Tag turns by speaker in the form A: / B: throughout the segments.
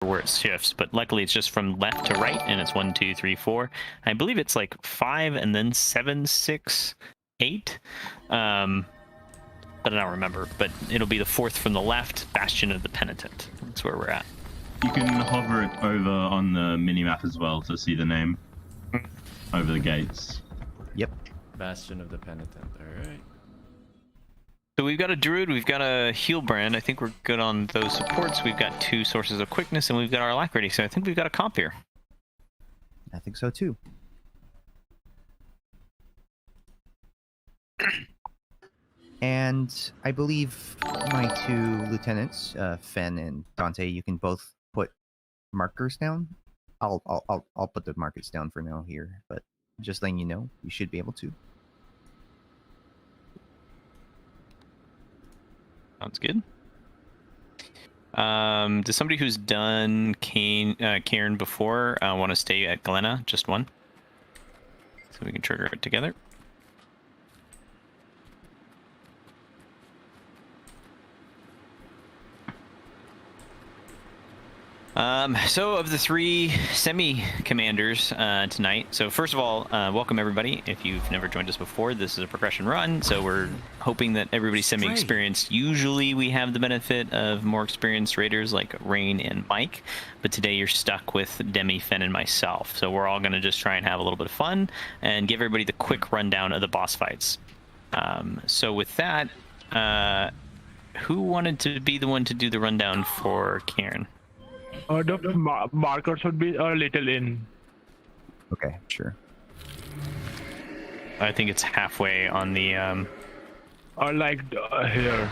A: where it shifts, but luckily it's just from left to right, and it's 1, 2, 3, 4. I believe it's like 5 and then 7, 6, 8. But I don't remember. But it'll be the 4th from the left, Bastion of the Penitent. That's where we're at.
B: You can hover it over on the minimap as well to see the name over the gates.
C: Yep.
D: Bastion of the Penitent. All right.
A: So we've got a Druid, we've got a Healbrand. I think we're good on those supports. We've got 2 sources of quickness, and we've got our Alacrity. So I think we've got a comp here.
C: I think so too. And I believe my 2 lieutenants, Fen and Dante, you can both put markers down. I'll put the markers down for now here, but just letting you know, you should be able to.
A: Sounds good. Does somebody who's done Cairn before want to stay at Glenna? Just one? So we can trigger it together. So of the 3 semi-commanders tonight, so first of all, welcome everybody. If you've never joined us before, this is a progression run, so we're hoping that everybody's semi-experienced. Usually we have the benefit of more experienced raiders like Rain and Mike, but today you're stuck with Demi, Fen, and myself. So we're all going to just try and have a little bit of fun and give everybody the quick rundown of the boss fights. So with that, who wanted to be the one to do the rundown for Cairn?
E: The markers would be a little in.
C: Okay, sure.
A: I think it's halfway on the
E: Or like here.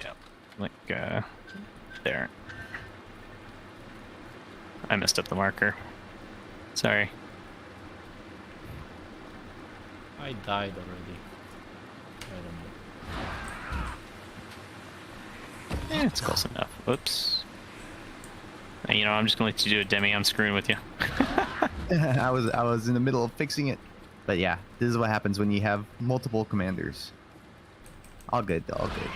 A: yeah, like there. I messed up the marker. Sorry.
D: I died already. I don't know.
A: It's close enough. Oops. You know, I'm just gonna let you do it, Demi. I'm screwing with you.
C: I was in the middle of fixing it, but yeah, this is what happens when you have multiple commanders. All good, all good.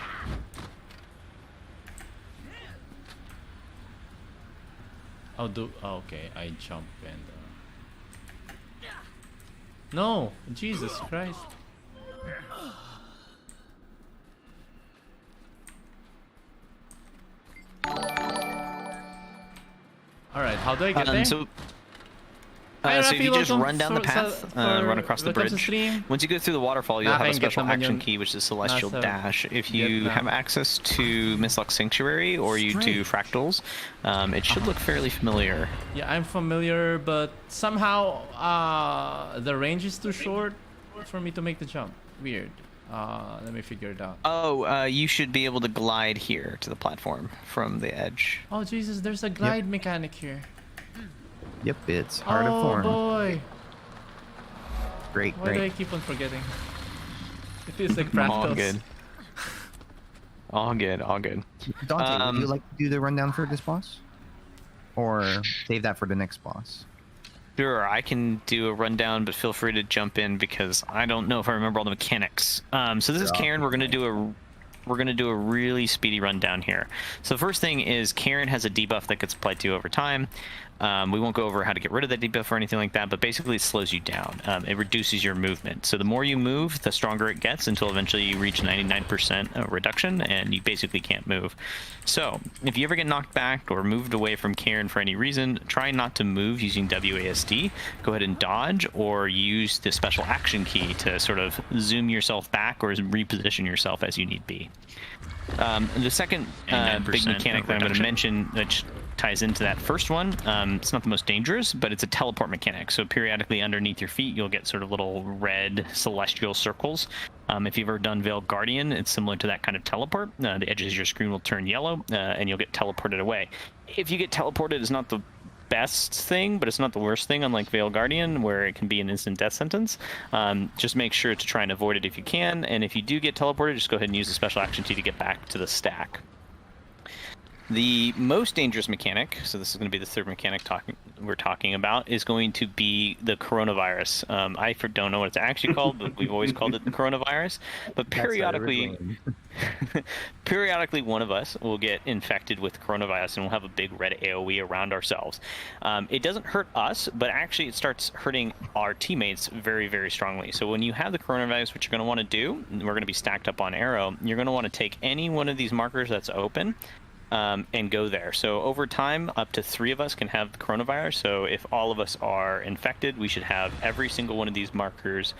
D: Oh, okay. I jump and. No, Jesus Christ. All right, how do I get there?
A: So
D: Hi,
A: if
D: Rafi,
A: you just
D: welcome
A: run down the path, run across the
D: welcome to
A: bridge.
D: stream.
A: Once you go through the waterfall, you'll have a
D: Nothing, get
A: special
D: naman
A: action
D: yun.
A: key, which is Celestial
D: Nasa
A: Dash. If you
D: Vietnam.
A: have access to Mistlock Sanctuary or you do Fractals, it should look fairly familiar.
D: Yeah, I'm familiar, but somehow the range is too short for me to make the jump. Weird. Let me figure it out.
A: Oh, you should be able to glide here to the platform from the edge.
D: Oh Jesus, there's a glide mechanic here.
C: Yep, it's hard to
D: Oh
C: form.
D: boy,
C: Great,
D: why do I
C: great.
D: keep on forgetting? It feels like
A: All
D: fractals.
A: good. All good, all good.
C: Dante, would you like to do the rundown for this boss? Or save that for the next boss?
A: Sure, I can do a rundown, but feel free to jump in because I don't know if I remember all the mechanics. So this is Cairn. We're gonna do a really speedy rundown here. So the first thing is Cairn has a debuff that gets applied to you over time. We won't go over how to get rid of that debuff or anything like that, but basically it slows you down. It reduces your movement. So the more you move, the stronger it gets until eventually you reach 99% reduction and you basically can't move. So if you ever get knocked back or moved away from Cairn for any reason, try not to move using WASD. Go ahead and dodge or use the special action key to sort of zoom yourself back or reposition yourself as you need be. The second big mechanic that I'm going to mention that ties into that first one, it's not the most dangerous, but it's a teleport mechanic. So periodically underneath your feet, you'll get sort of little red celestial circles. If you've ever done Veil Guardian, it's similar to that kind of teleport. The edges of your screen will turn yellow, and you'll get teleported away. If you get teleported, it's not the best thing, but it's not the worst thing, unlike Veil Guardian, where it can be an instant death sentence. Just make sure to try and avoid it if you can, and if you do get teleported, just go ahead and use the special action key to get back to the stack. The most dangerous mechanic, so this is going to be the third mechanic we're talking about, is going to be the coronavirus. Don't know what it's actually called, but we've always called it the coronavirus. But
C: That's our
A: periodically,
C: original
A: periodically one of us will get infected with coronavirus and we'll have a big red AoE around ourselves. It doesn't hurt us, but actually it starts hurting our teammates very, very strongly. So when you have the coronavirus, what you're going to want to do, and we're going to be stacked up on arrow, you're going to want to take any one of these markers that's open and go there. So over time, up to 3 of us can have the coronavirus. So if all of us are infected, we should have every single one of these markers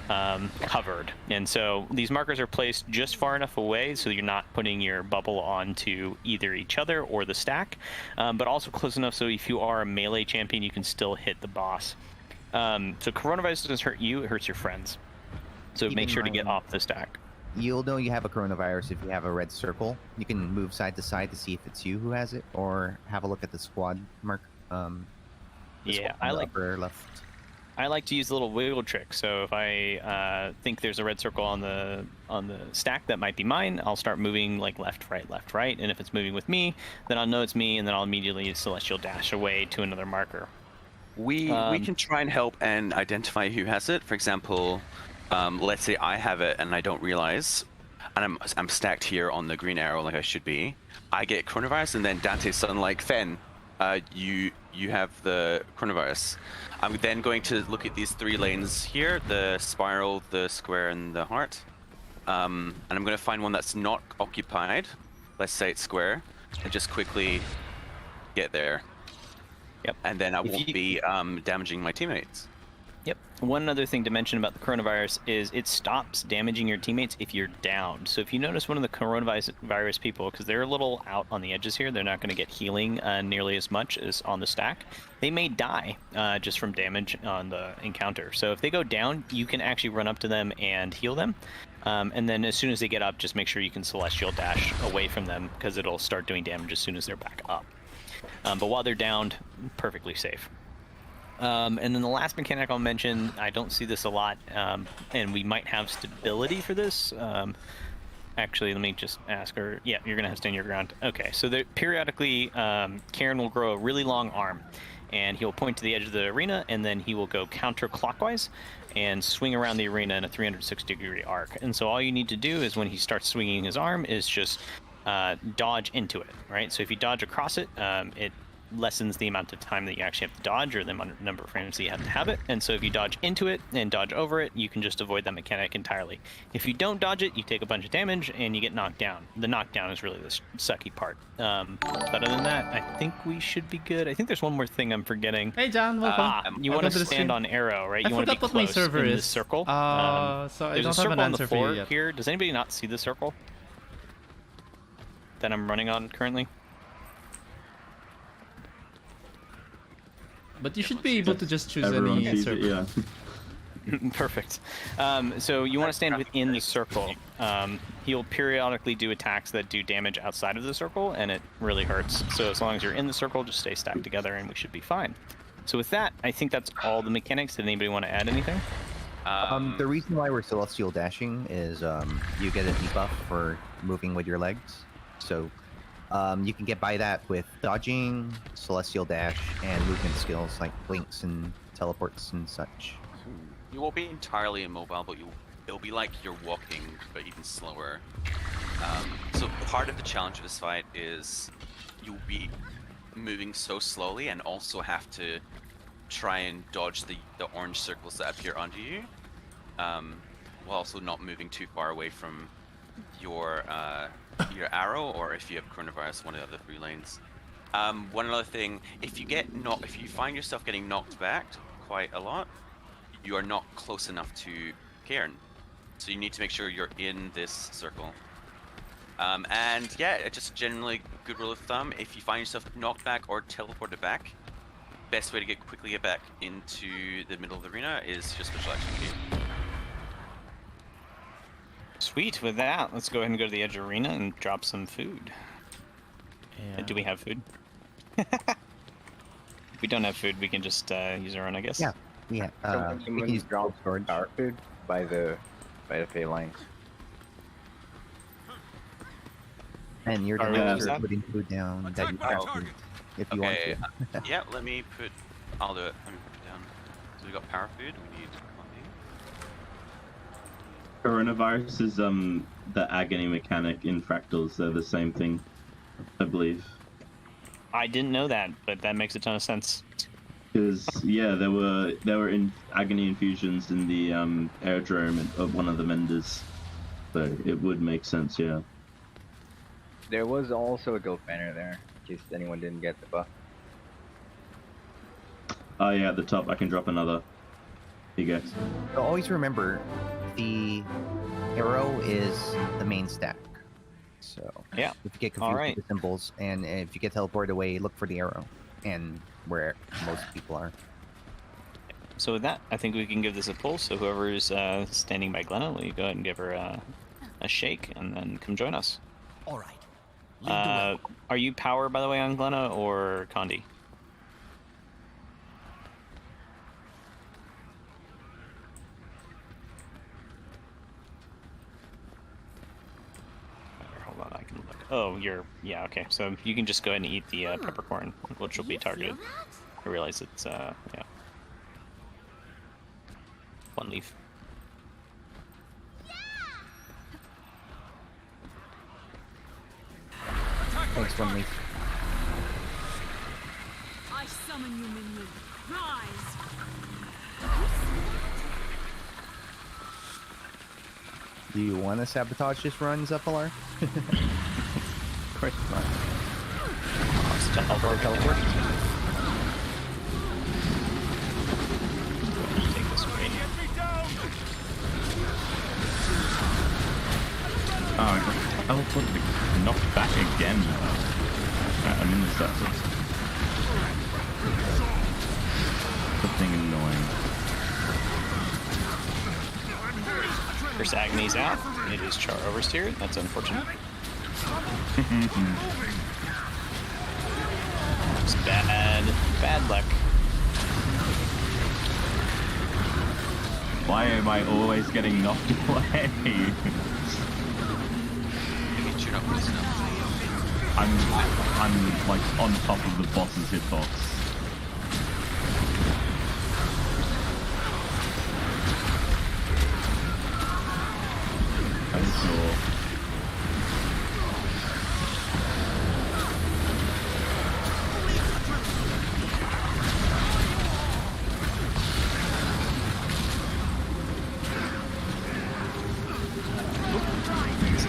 A: covered. And so these markers are placed just far enough away so you're not putting your bubble onto either each other or the stack, but also close enough so if you are a melee champion, you can still hit the boss. So coronavirus doesn't hurt you, it hurts your friends. So
C: Keep
A: make
C: in
A: sure to get
C: mind-
A: off the stack.
C: You'll know you have a coronavirus if you have a red circle. You can move side to side to see if it's you who has it, or have a look at the squad mark. The
A: Yeah,
C: squad on
A: I
C: the
A: like
C: upper left.
A: I like to use a little wiggle trick. So if I think there's a red circle on the stack that might be mine, I'll start moving like left, right. And if it's moving with me, then I'll know it's me, and then I'll immediately celestial dash away to another marker.
F: We can try and help and identify who has it. For example, let's say I have it and I don't realize, and I'm stacked here on the green arrow like I should be. I get coronavirus, and then Dante's suddenly like, Fen, you have the coronavirus. I'm then going to look at these 3 lanes here: the spiral, the square, and the heart. And I'm going to find one that's not occupied. Let's say it's square, and just quickly get there.
A: Yep.
F: And then I
A: If
F: won't
A: you-
F: be damaging my teammates.
A: Yep. One other thing to mention about the coronavirus is it stops damaging your teammates if you're down. So if you notice one of the coronavirus people, because they're a little out on the edges here, they're not going to get healing nearly as much as on the stack. They may die just from damage on the encounter. So if they go down, you can actually run up to them and heal them. And then as soon as they get up, just make sure you can celestial dash away from them, because it'll start doing damage as soon as they're back up. But while they're downed, perfectly safe. And then the last mechanic I'll mention, I don't see this a lot, and we might have stability for this. Actually, let me just ask her. Yeah, you're going to have stand your ground. Okay, so periodically, Karen will grow a really long arm, and he'll point to the edge of the arena, and then he will go counterclockwise and swing around the arena in a 360-degree arc. And so all you need to do is when he starts swinging his arm is just dodge into it, right? So if you dodge across it, it lessens the amount of time that you actually have to dodge, or the number of frames that you have to have it. And so if you dodge into it and dodge over it, you can just avoid that mechanic entirely. If you don't dodge it, you take a bunch of damage and you get knocked down. The knockdown is really the sucky part. But other than that, I think we should be good. I think there's one more thing I'm forgetting.
D: Hey John, welcome.
A: You want
D: Welcome
A: to
D: the
A: stand
D: stream.
A: on arrow, right?
D: I
A: You want to be
D: forgot what my
A: close
D: server
A: in
D: is.
A: this circle.
D: So I
A: There's
D: don't
A: a
D: have an
A: circle on the
D: answer for you
A: floor
D: yet.
A: here. Does anybody not see the circle that I'm running on currently?
D: But you should be able to just choose
B: Everyone
D: any
B: sees
D: server.
B: it, yeah.
A: Perfect. So you want to stand within the circle. He'll periodically do attacks that do damage outside of the circle, and it really hurts. So as long as you're in the circle, just stay stacked together, and we should be fine. So with that, I think that's all the mechanics. Did anybody want to add anything?
C: The reason why we're celestial dashing is you get a debuff for moving with your legs. So you can get by that with dodging, celestial dash, and movement skills like blinks and teleports and such.
F: You won't be entirely immobile, but it'll be like you're walking, but even slower. So part of the challenge of this fight is you'll be moving so slowly and also have to try and dodge the orange circles that appear under you, while also not moving too far away from your arrow, or if you have coronavirus, one of the other 3 lanes. One other thing, if you find yourself getting knocked back quite a lot, you are not close enough to Cairn. So you need to make sure you're in this circle. And yeah, just generally good rule of thumb, if you find yourself knocked back or teleported back, best way to quickly get back into the middle of the arena is just special action key.
A: Sweet. With that, let's go ahead and go to the edge of arena and drop some food.
D: Yeah.
A: Do we have food? If we don't have food, we can just use our own, I guess.
C: Yeah. Yeah. We can use
G: ground
C: storage.
G: our food by the pay lines.
C: And you're the
A: Sorry, what was
C: master
A: that?
C: of putting food down that you crafted, if you
F: Okay.
C: want to.
F: Yeah, let me put. I'll do it. Let me put it down. So we got power food. We need coffee.
B: Coronavirus is the agony mechanic in fractals. They're the same thing, I believe.
A: I didn't know that, but that makes a ton of sense.
B: Because yeah, there were in agony infusions in the airdrome of one of the vendors, so it would make sense. Yeah.
G: There was also a guild banner there, in case anyone didn't get the buff.
B: Oh yeah, at the top I can drop another. Here you go.
C: So always remember, the arrow is the main stack. So
A: Yeah.
C: if you get confused
A: Alright.
C: with the symbols, and if you get teleported away, look for the arrow, and where most people are.
A: So with that, I think we can give this a pull. So whoever's standing by Glenna, will you go ahead and give her a shake, and then come join us.
H: All right. Lead the way.
A: Are you power, by the way, on Glenna or Condi? Hold on, I can look. Oh, yeah, okay. So you can just go ahead and eat the peppercorn, which will be targeted. I realize it's, yeah. One leaf.
C: Thanks, One Leaf.
I: I summon you, minion. Rise!
C: Do you want to sabotage this run, Zephylar? Of course not.
A: Teleport.
C: Teleport.
A: Take this way.
B: Oh, I got teleported, knocked back again. Right, I'm in the circle. Something annoying.
A: First Agony's out. It is Char oversteered. That's unfortunate. It's bad luck.
B: Why am I always getting knocked away?
F: Maybe tune up with snow.
B: I'm like on top of the boss's hitbox. I'm sure.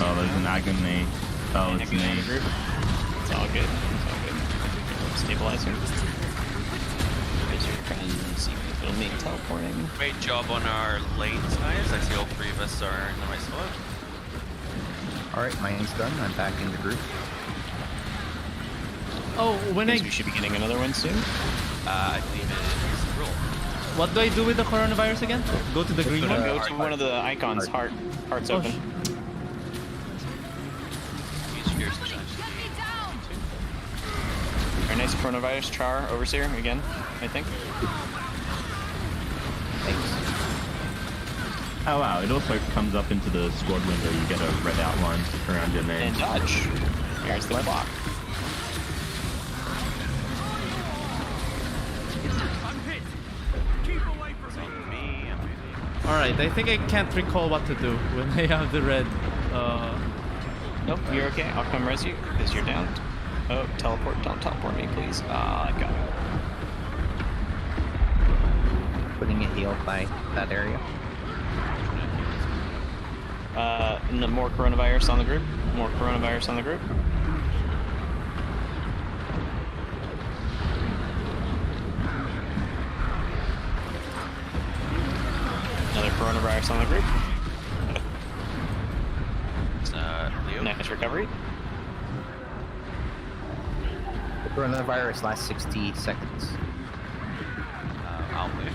B: Oh, there's an agony. Oh, it's
A: Agony on
B: me.
A: the group. It's all good. It's all good. Stabilizing. There's your friend. See if it'll make teleporting.
F: Great job on our lanes, guys. I see all three of us are in the right spot.
C: Alright, mine's done. I'm back in the group.
D: Oh, when
A: Means
D: I
A: we should be getting another one soon.
F: I believe it is roll.
D: what do I do with the coronavirus again? Go to the green one.
A: Go to one of the icons. Heart's
D: Oh,
A: open.
F: Use yours to judge.
A: Very nice coronavirus. Char overseer again. I think.
C: Thanks.
B: Oh wow, it also comes up into the squad window, you get a red outline around your name.
A: And dodge. There's the clock.
F: Me, I'm moving.
D: Alright, I think I can't recall what to do when I have the red.
A: Nope, you're okay. I'll come res you because you're down. Oh, teleport. Don't teleport me, please. Ah, I got it.
C: Putting a heal by that area.
A: No, more coronavirus on the group. More coronavirus on the group. Another coronavirus on the group.
F: Leo.
A: Nice recovery.
C: The coronavirus lasts 60 seconds.
F: I'll move.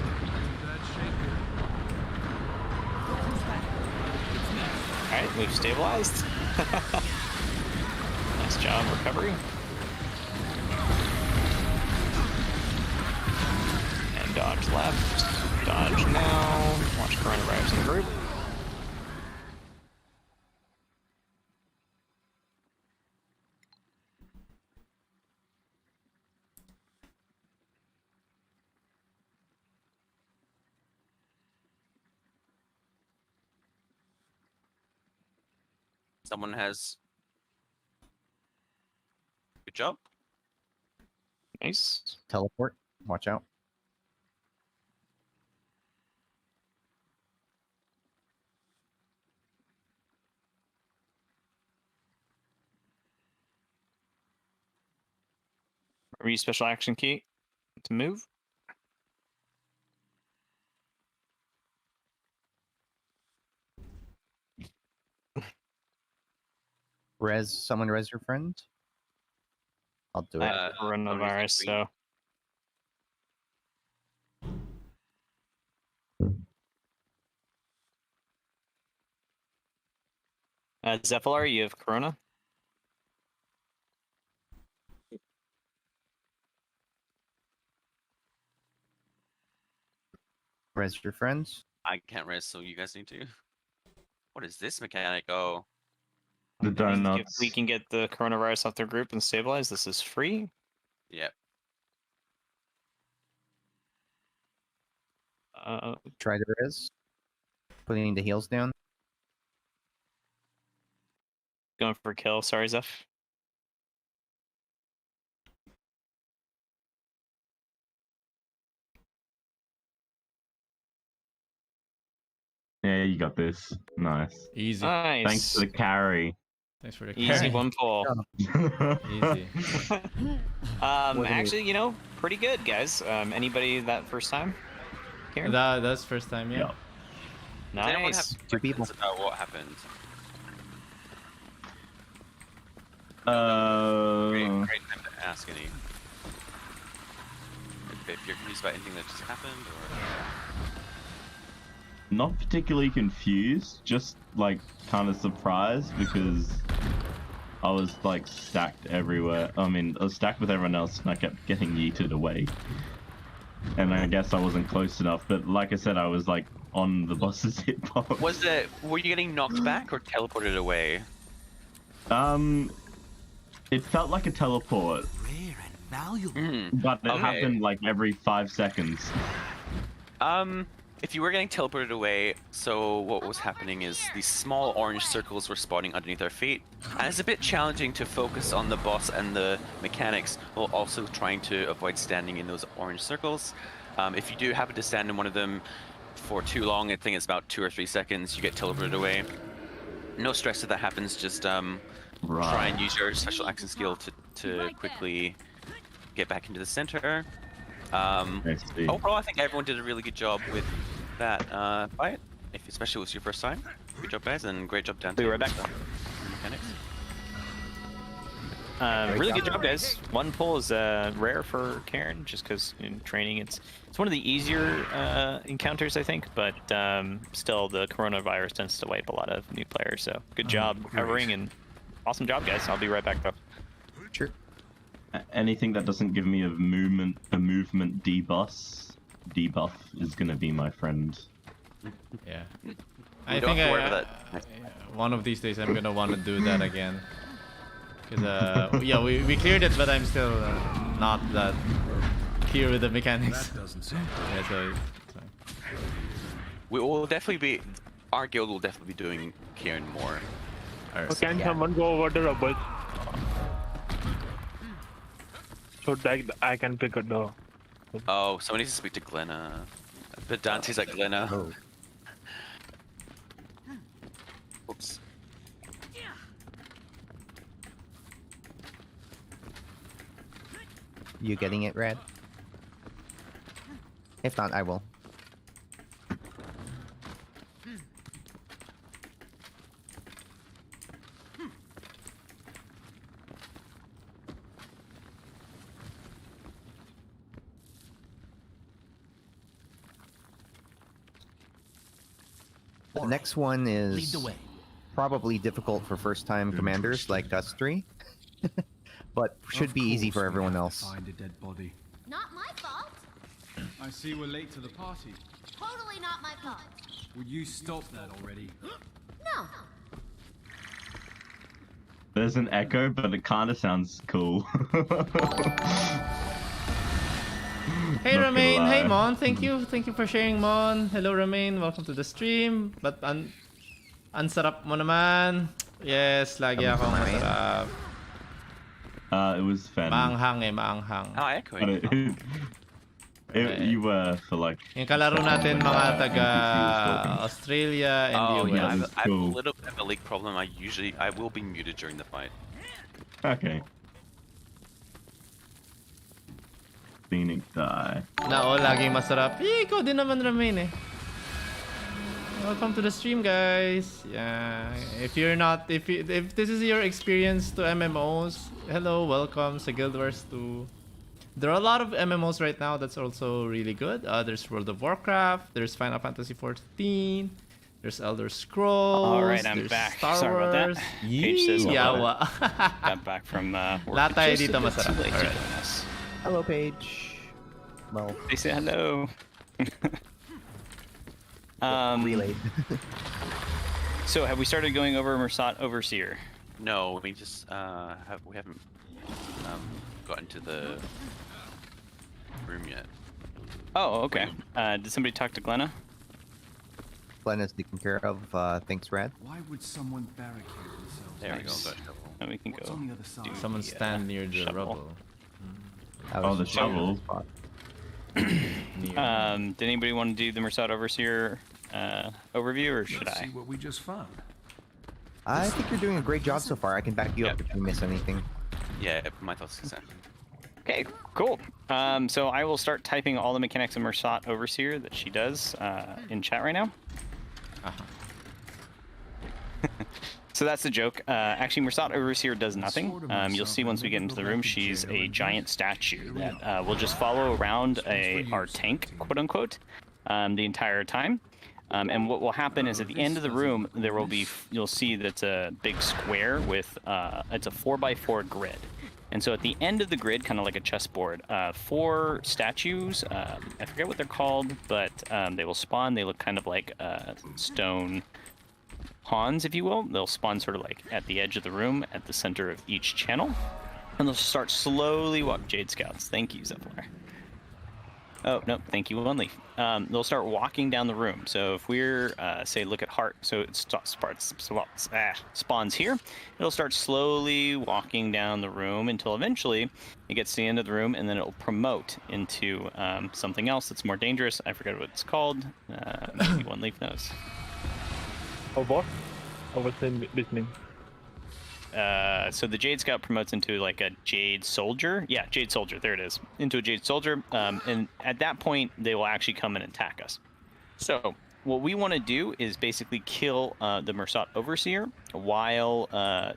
A: Alright, we've stabilized. Nice job, recovery. And dodge left. Dodge now. Watch coronavirus in the group.
F: Someone has. Good job.
A: Nice.
C: Teleport. Watch out.
A: Reuse special action key to move.
C: Someone res your friend. I'll do it.
A: Coronavirus, so. Zephylar, you have Corona?
C: Res your friends.
F: I can't rest, so you guys need to. What is this mechanic? Oh,
B: The
A: If
B: donuts.
A: we can get the coronavirus off their group and stabilize, this is free.
F: yep.
C: Try to res. Putting the heals down.
A: Going for a kill. Sorry, Zeph.
B: Yeah, you got this. Nice.
D: Easy.
A: Nice.
B: Thanks for the carry.
D: Thanks for the
A: Easy
D: carry.
A: one pull.
D: Easy.
A: Actually, you know, pretty good, guys. Anybody that first time? Karen?
D: That's first time, yeah.
B: Yeah.
F: Does anyone have
A: Nice.
C: Two people.
F: questions about what happened? Great time to ask any. If you're confused about anything that just happened, or
B: Not particularly confused, just like kind of surprised because I was like stacked everywhere. I mean, I was stacked with everyone else and I kept getting yeeted away. And I guess I wasn't close enough, but like I said, I was like on the boss's hitbox.
F: were you getting knocked back or teleported away?
B: It felt like a teleport,
H: Rare and valuable.
B: but it
F: Okay.
B: happened like every 5 seconds.
F: If you were getting teleported away, so what was happening is these small orange circles were spawning underneath our feet, and it's a bit challenging to focus on the boss and the mechanics while also trying to avoid standing in those orange circles. If you do happen to stand in one of them for too long, I think it's about 2 or 3 seconds, you get teleported away. No stress if that happens, just try and use your special action skill to quickly get back into the center.
B: I see.
F: Overall, I think everyone did a really good job with that fight, especially if it was your first time. Good job, guys, and great job, Dante.
A: Be right back.
F: with the mechanics.
A: Really good job, guys. One pull is rare for Karen, just because in training it's one of the easier encounters, I think. But still, the coronavirus tends to wipe a lot of new players. So good job covering and awesome job, guys. I'll be right back though.
C: Sure.
B: Anything that doesn't give me a movement debuff is gonna be my friend.
D: Yeah.
F: We
D: I
F: don't
D: think
F: have to worry about that.
D: one of these days I'm gonna want to do that again. Cause yeah, we cleared it, but I'm still not that clear with the mechanics.
H: That doesn't sound
D: Yeah, so it's fine.
F: We will definitely be. Our guild will definitely be doing Kieran more.
E: Can someone go over the rubble? So that I can pick it up.
F: Oh, someone needs to speak to Glenna. But Dante's at Glenna.
C: Oh.
F: Oops.
C: You getting it, Rad? If not, I will. The next one
H: Lead
C: is
H: the way.
C: probably difficult for first-time commanders like us three, but should be easy for everyone else.
J: Find a dead body.
I: Not my fault.
J: I see we're late to the party.
I: Totally not my fault.
J: Would you stop that already?
I: No.
B: There's an echo, but it kind of sounds cool.
D: Hey
B: Not gonna
D: Romain, hey
B: lie.
D: Mon, thank you for sharing, Mon. Hello Romain, welcome to the stream. But ang sarap mo naman. Yes, lagi akong masarap.
B: It was Fen.
D: Maanghang eh, maanghang.
F: Oh, I echo
B: But
F: it.
B: you were for like.
D: Yung kalaro natin mga taga
B: NPC was talking.
D: Australia and
F: Oh
D: US.
F: yeah, I
B: was
F: have a
B: cool.
F: little bit of a leak problem. I will be muted during the fight.
B: Okay. Phoenix die.
D: Nao, laging masarap. Eh, ikaw din naman Ramain eh. Welcome to the stream, guys. Yeah, if this is your experience to MMOs, hello, welcome to Guild Wars 2. There are a lot of MMOs right now that's also really good. There's World of Warcraft, there's Final Fantasy XIV, there's Elder Scrolls.
K: All right, I'm
D: there's
K: back.
D: Star
K: Sorry about that.
D: Wars.
K: Page says hello.
D: Yawa.
K: Got back from work.
D: Lahat tayo
K: just a
D: dito
K: bit
D: masarap.
K: too late to
D: Alright.
K: join us.
C: Hello, Paige. Well,
K: They say hello.
C: relayed.
K: So have we started going over Mersat Overseer?
F: No, we just we haven't gotten to the room yet.
K: Oh, okay. Did somebody talk to Glenna?
C: Glenn is taken care of. Thanks, Rad.
J: Why would someone barricade themselves?
F: There
K: Nice.
F: we go. Got shovel.
K: And we can
J: What's
K: go.
J: on the other side?
K: do
D: Someone
K: the,
D: stand near the
K: shovel.
D: rubble.
C: That
B: Oh,
C: was
B: the
C: just
B: shovel.
C: spot.
D: Near.
K: Did anybody want to do the Mersat Overseer overview, or should
J: Let's
K: I?
J: see what we just found.
C: I think you're doing a great job so far. I can back you up if you miss anything.
F: Yeah, my thoughts exactly.
K: Okay, cool. So I will start typing all the mechanics of Mersat Overseer that she does in chat right now.
D: Uh-huh.
K: So that's the joke. Actually, Mersat Overseer does nothing. You'll see once we get into the room, she's a giant statue that will just follow around our tank, quote unquote, the entire time. And what will happen is at the end of the room, there will be, you'll see that it's a big square with, it's a 4x4 grid. And so at the end of the grid, kind of like a chessboard, 4 statues, I forget what they're called, but they will spawn. They look kind of like stone pawns, if you will. They'll spawn sort of like at the edge of the room, at the center of each channel. And they'll start slowly walk. Jade Scouts. Thank you, Zephyr. Oh, no, thank you, One Leaf. They'll start walking down the room. So if we're, say, look at Heart, so it spawns here, it'll start slowly walking down the room until eventually it gets to the end of the room, and then it'll promote into something else that's more dangerous. I forget what it's called. Maybe One Leaf knows.
E: Oh, what? I wasn't listening.
K: So the Jade Scout promotes into like a Jade Soldier. Yeah, Jade Soldier. There it is. Into a Jade Soldier. And at that point, they will actually come and attack us. So what we want to do is basically kill the Mersat Overseer while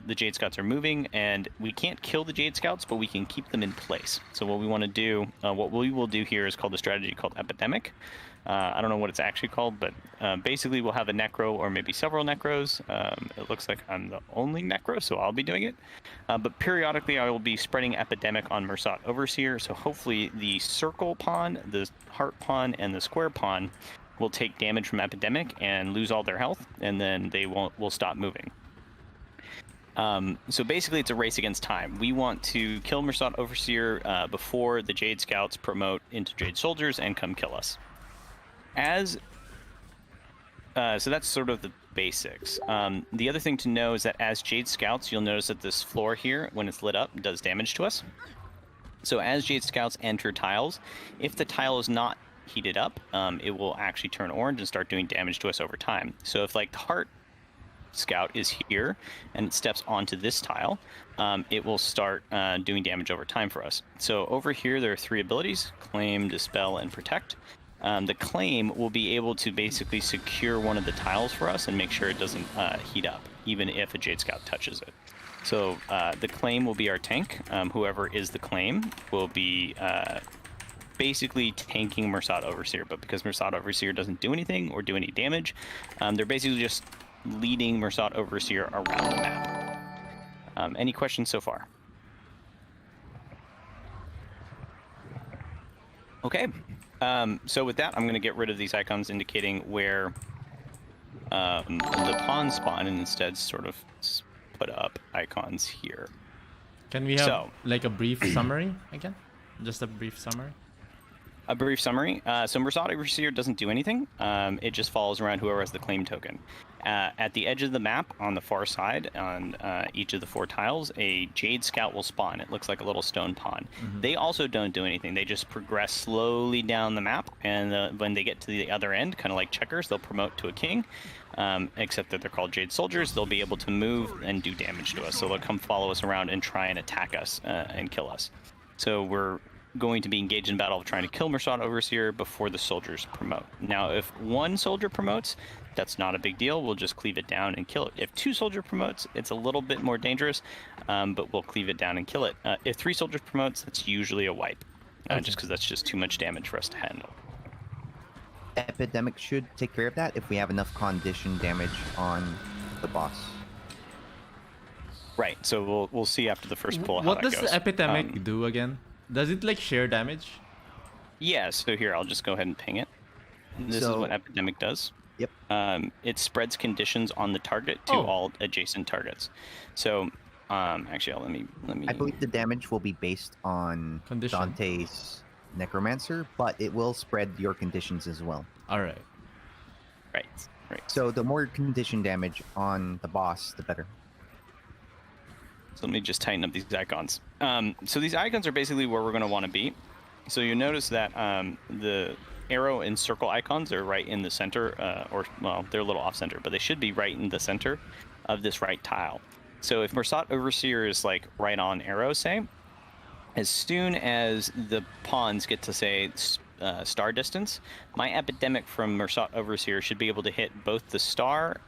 K: the Jade Scouts are moving. And we can't kill the Jade Scouts, but we can keep them in place. So what we want to do, what we will do here is called a strategy called Epidemic. I don't know what it's actually called, but basically we'll have a Necro or maybe several Necros. It looks like I'm the only Necro, so I'll be doing it. But periodically I will be spreading Epidemic on Mersat Overseer, so hopefully the Circle Pawn, the Heart Pawn, and the Square Pawn will take damage from Epidemic and lose all their health, and then they will stop moving. So basically it's a race against time. We want to kill Mersat Overseer before the Jade Scouts promote into Jade Soldiers and come kill us. So that's sort of the basics. The other thing to know is that as Jade Scouts, you'll notice that this floor here, when it's lit up, does damage to us. So as Jade Scouts enter tiles, if the tile is not heated up, it will actually turn orange and start doing damage to us over time. So if like the Heart Scout is here and it steps onto this tile, it will start doing damage over time for us. So over here there are 3 abilities: Claim, Dispel, and Protect. The Claim will be able to basically secure one of the tiles for us and make sure it doesn't heat up, even if a Jade Scout touches it. So the Claim will be our tank. Whoever is the Claim will be basically tanking Mersat Overseer, but because Mersat Overseer doesn't do anything or do any damage, they're basically just leading Mersat Overseer around the map. Any questions so far? Okay. So with that, I'm going to get rid of these icons indicating where the pawns spawn, and instead sort of put up icons here.
D: Can we have like a brief summary again? Just a brief summary?
K: A brief summary. So Murasat Overseer doesn't do anything. It just follows around whoever has the claim token. At the edge of the map, on the far side, on each of the 4 tiles, a Jade Scout will spawn. It looks like a little stone pawn. They also don't do anything. They just progress slowly down the map, and when they get to the other end, kind of like checkers, they'll promote to a king. Except that they're called Jade Soldiers. They'll be able to move and do damage to us. So they'll come follow us around and try and attack us and kill us. So we're going to be engaged in battle trying to kill Murasat Overseer before the soldiers promote. Now, if 1 soldier promotes, that's not a big deal. We'll just cleave it down and kill it. If 2 soldiers promotes, it's a little bit more dangerous, but we'll cleave it down and kill it. If 3 soldiers promotes, that's usually a wipe, just because that's just too much damage for us to handle.
C: Epidemic should take care of that if we have enough condition damage on the boss.
K: Right, so we'll see after the first pull how
D: What
K: that
D: does
K: goes.
D: the epidemic do again? Does it like share damage?
K: Yeah, so here, I'll just go ahead and ping it. This is what Epidemic does.
C: Yep.
K: It spreads conditions on the target to all adjacent targets. So, actually, let me.
C: I believe the damage will be based on
D: Condition.
C: Dante's Necromancer, but it will spread your conditions as well.
D: All right.
K: Right.
C: So the more condition damage on the boss, the better.
K: So let me just tighten up these icons. So these icons are basically where we're going to want to be. So you notice that the arrow and circle icons are right in the center, well, they're a little off center, but they should be right in the center of this right tile. So if Murasat Overseer is like right on arrow, say, as soon as the pawns get to say star distance, my Epidemic from Murasat Overseer should be able to hit both the star,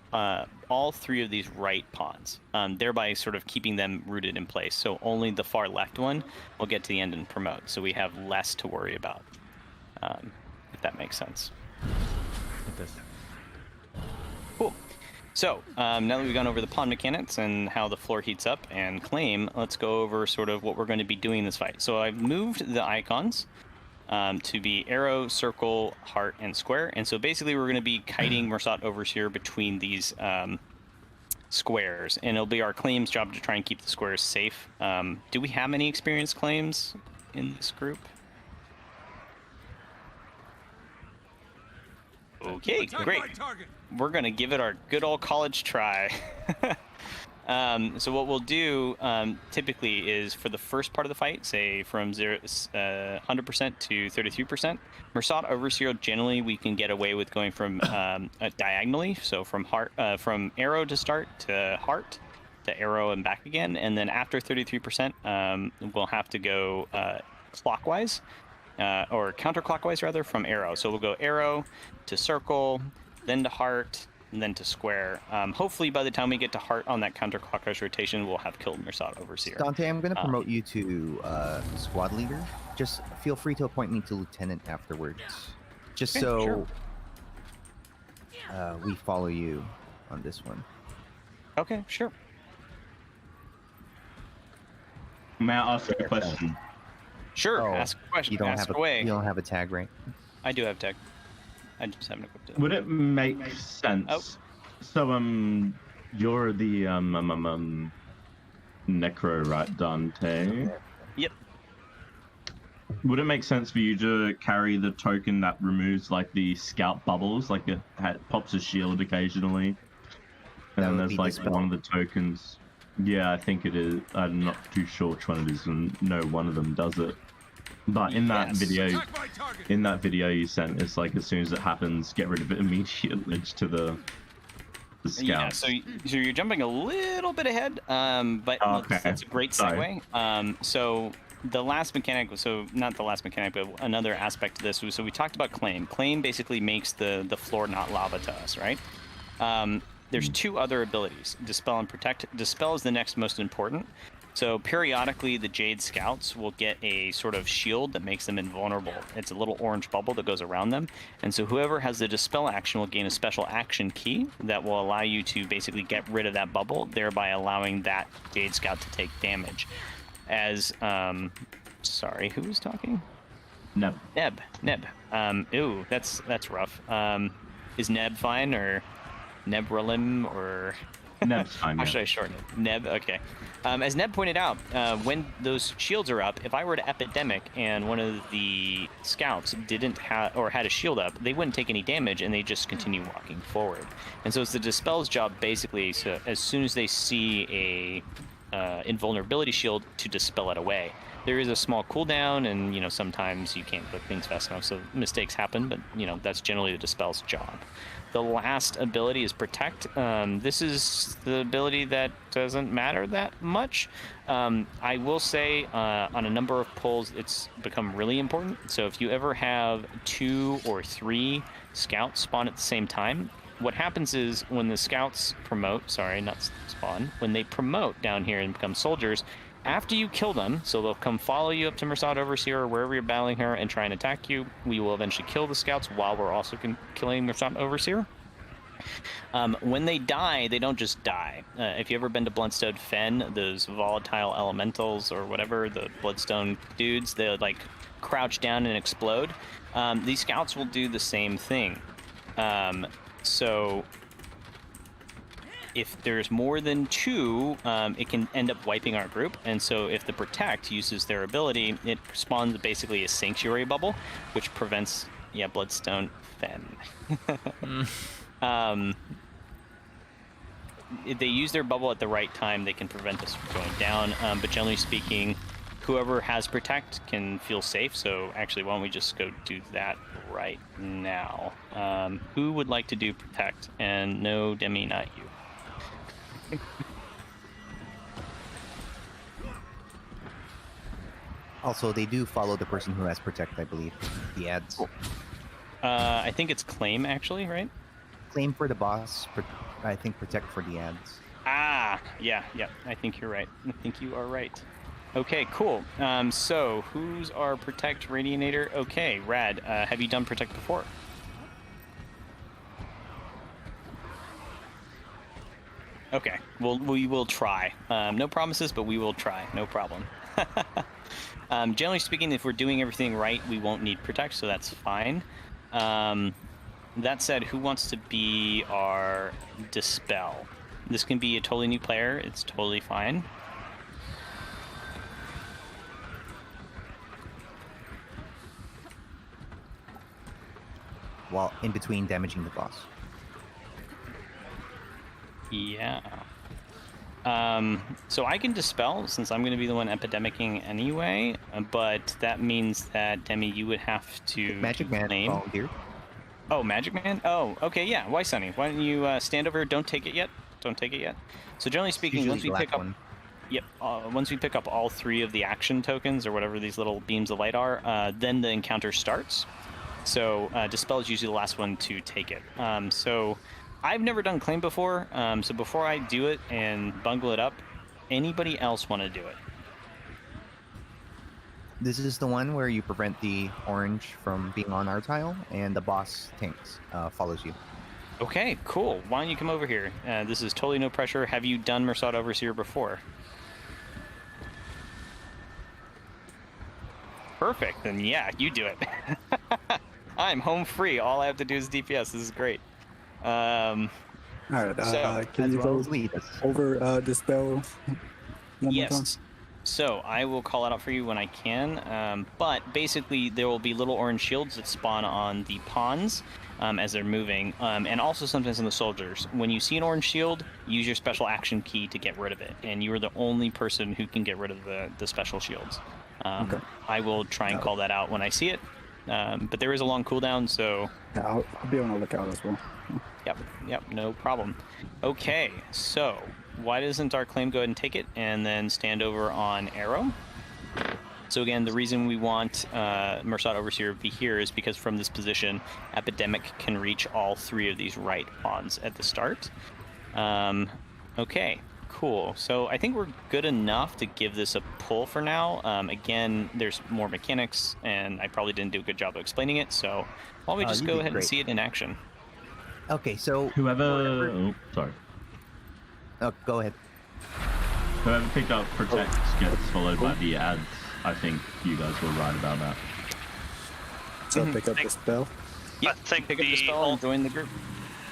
K: all 3 of these right pawns, thereby sort of keeping them rooted in place. So only the far left one will get to the end and promote. So we have less to worry about, if that makes sense.
D: It does.
K: Cool. So now that we've gone over the pawn mechanics and how the floor heats up and claim, let's go over sort of what we're going to be doing in this fight. So I've moved the icons to be arrow, circle, heart, and square. And so basically we're going to be kiting Murasat Overseer between these squares. And it'll be our claim's job to try and keep the squares safe. Do we have any experienced claims in this group? Okay, great. We're going to give it our good old college try. So what we'll do typically is for the first part of the fight, say from 100% to 33%, Murasat Overseer generally we can get away with going from diagonally, so from arrow to start to heart to arrow and back again, and then after 33%, we'll have to go clockwise. Or counterclockwise rather, from arrow. So we'll go arrow to circle, then to heart, and then to square. Hopefully by the time we get to heart on that counterclockwise rotation, we'll have killed Murasat Overseer.
C: Dante, I'm going to promote you to squad leader. Just feel free to appoint me to lieutenant afterwards. Just
K: Okay,
C: so
K: sure.
C: we follow you on this one.
K: Okay, sure.
B: May I ask a question?
K: Sure,
C: Oh,
K: ask a question.
C: You don't
K: ask
C: have
K: away.
C: you don't have a tag, right?
K: I do have tech. I just haven't equipped it.
B: Would it make sense?
K: Oh.
B: So you're the Necro, right, Dante?
K: Yep.
B: Would it make sense for you to carry the token that removes like the scout bubbles, like it pops a shield occasionally, and
C: That
B: then
C: would
B: there's
C: be
B: like
C: Dispel.
B: one of the tokens? Yeah, I think it is. I'm not too sure which one it is, and no one of them does it. But in that video, you sent, it's like as soon as it happens, get rid of it immediately to the scouts.
K: Yeah, so you're jumping a little bit ahead, but
B: Okay.
K: that's a great
B: Sorry.
K: segue. So the last mechanic, so not the last mechanic, but another aspect to this, so we talked about claim. Claim basically makes the floor not lava to us, right? There's 2 other abilities, Dispel and Protect. Dispel is the next most important. So periodically the Jade Scouts will get a sort of shield that makes them invulnerable. It's a little orange bubble that goes around them. And so whoever has the Dispel action will gain a special action key that will allow you to basically get rid of that bubble, thereby allowing that Jade Scout to take damage. As, sorry, who was talking?
B: Neb.
K: Neb. Ooh, that's rough. Is Neb fine, or Nebralim, or...
B: Neb's fine.
K: How
B: Yeah.
K: should I shorten it? Neb? Okay. As Neb pointed out, when those shields are up, if I were to epidemic and one of the scouts didn't have or had a shield up, they wouldn't take any damage and they just continue walking forward. And so it's the Dispel's job basically, so as soon as they see a invulnerability shield, to dispel it away. There is a small cooldown, and sometimes you can't click things fast enough, so mistakes happen. But that's generally the Dispel's job. The last ability is Protect. This is the ability that doesn't matter that much. I will say on a number of pulls, it's become really important. So if you ever have 2 or 3 scouts spawn at the same time, what happens is when the scouts promote, sorry, not spawn, when they promote down here and become soldiers, after you kill them, so they'll come follow you up to Mersad Overseer or wherever you're battling her and try and attack you. We will eventually kill the scouts while we're also killing Mersad Overseer. When they die, they don't just die. If you ever been to Bloodstone Fen, those volatile elementals or whatever, the Bloodstone dudes, they'll like crouch down and explode. These scouts will do the same thing. So if there's more than 2, it can end up wiping our group. And so if the Protect uses their ability, it spawns basically a Sanctuary bubble, which prevents, Bloodstone Fen. If they use their bubble at the right time, they can prevent us from going down. But generally speaking, whoever has Protect can feel safe. So actually, why don't we just go do that right now? Who would like to do Protect? And no, Demi, not you.
C: Also, they do follow the person who has Protect, I believe. The ads.
K: I think it's Claim, actually, right?
C: Claim for the boss. I think Protect for the ads.
K: Ah, yeah. I think you're right. I think you are right. Okay, cool. So, who's our Protect Radiator? Okay, Rad. Have you done Protect before? Okay, well, we will try. No promises, but we will try. No problem. Generally speaking, if we're doing everything right, we won't need Protect, so that's fine. That said, who wants to be our Dispel? This can be a totally new player. It's totally fine.
C: While in between damaging the boss.
K: Yeah. So I can Dispel, since I'm going to be the one epidemicking anyway, but that means that, Demi, you would have to
C: Magic Man volunteered.
K: Oh, Magic Man? Oh, okay, yeah. Why, Sunny? Why don't you stand over? Don't take it yet. Don't take it yet. So generally speaking, once we pick up... Yep. Once we pick up all 3 of the action tokens, or whatever these little beams of light are, then the encounter starts. So Dispel is usually the last one to take it. So I've never done Claim before, so before I do it and bungle it up, anybody else want to do it?
C: This is the one where you prevent the orange from being on our tile, and the boss tanks follows you.
K: Okay, cool. Why don't you come over here? This is totally no pressure. Have you done Mersad Overseer before? Perfect. Then yeah, you do it. I'm home free. All I have to do is DPS. This is great.
L: Alright,
K: so,
L: can you go over Dispel one more time?
K: So I will call it out for you when I can, but basically there will be little orange shields that spawn on the pawns as they're moving, and also sometimes on the soldiers. When you see an orange shield, use your special action key to get rid of it, and you are the only person who can get rid of the special shields.
L: Okay.
K: I will try and call that out when I see it, but there is a long cooldown, so...
L: Yeah, I'll be on the lookout as well.
K: Yep, no problem. Okay, so why doesn't our Claim go ahead and take it and then stand over on Arrow? So again, the reason we want Mersad Overseer to be here is because from this position, Epidemic can reach all 3 of these right pawns at the start. Okay, cool. So I think we're good enough to give this a pull for now. Again, there's more mechanics, and I probably didn't do a good job of explaining it, so why don't we just go ahead and see it in action?
C: Okay, so...
B: Oh, sorry.
C: Oh, go ahead.
B: Whoever picked up Protect gets followed by the ads. I think you guys were right about that.
L: So pick up Dispel?
K: Yeah, pick up Dispel and join the group.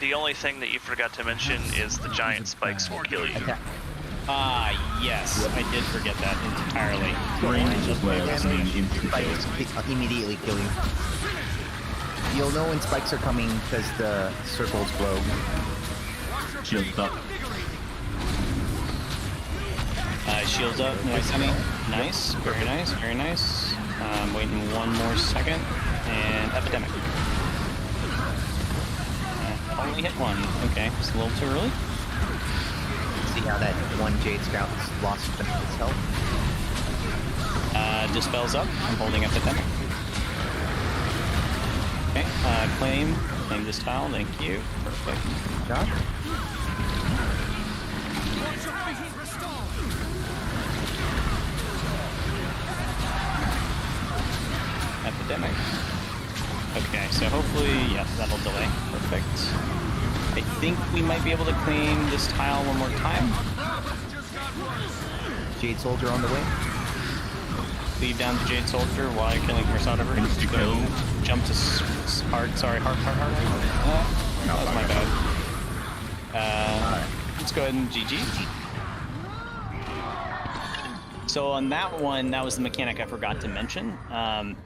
M: The only thing that you forgot to mention is the giant spikes will kill you.
K: Yes, I did forget that entirely.
B: Range is where it's an instant kill.
C: Spikes immediately kill you. You'll know when spikes are coming because the circles glow.
B: Shields up.
K: Shields up, nice, honey. Nice, very nice, very nice. Waiting one more second, and epidemic. Only hit one. Okay, just a little too early.
C: See how that one Jade Scout's lost its health?
K: Dispels up. I'm holding epidemic. Okay, claim this tile. Thank you. Perfect.
C: Good job.
K: Epidemic. Okay, so hopefully, yeah, that'll delay. Perfect. I think we might be able to claim this tile one more time.
C: Jade Soldier on the way.
K: Leave down the Jade Soldier while you're killing Persona. Go jump to heart. Sorry, heart. That was my bad. Let's go ahead and GG. So on that one, that was the mechanic I forgot to mention.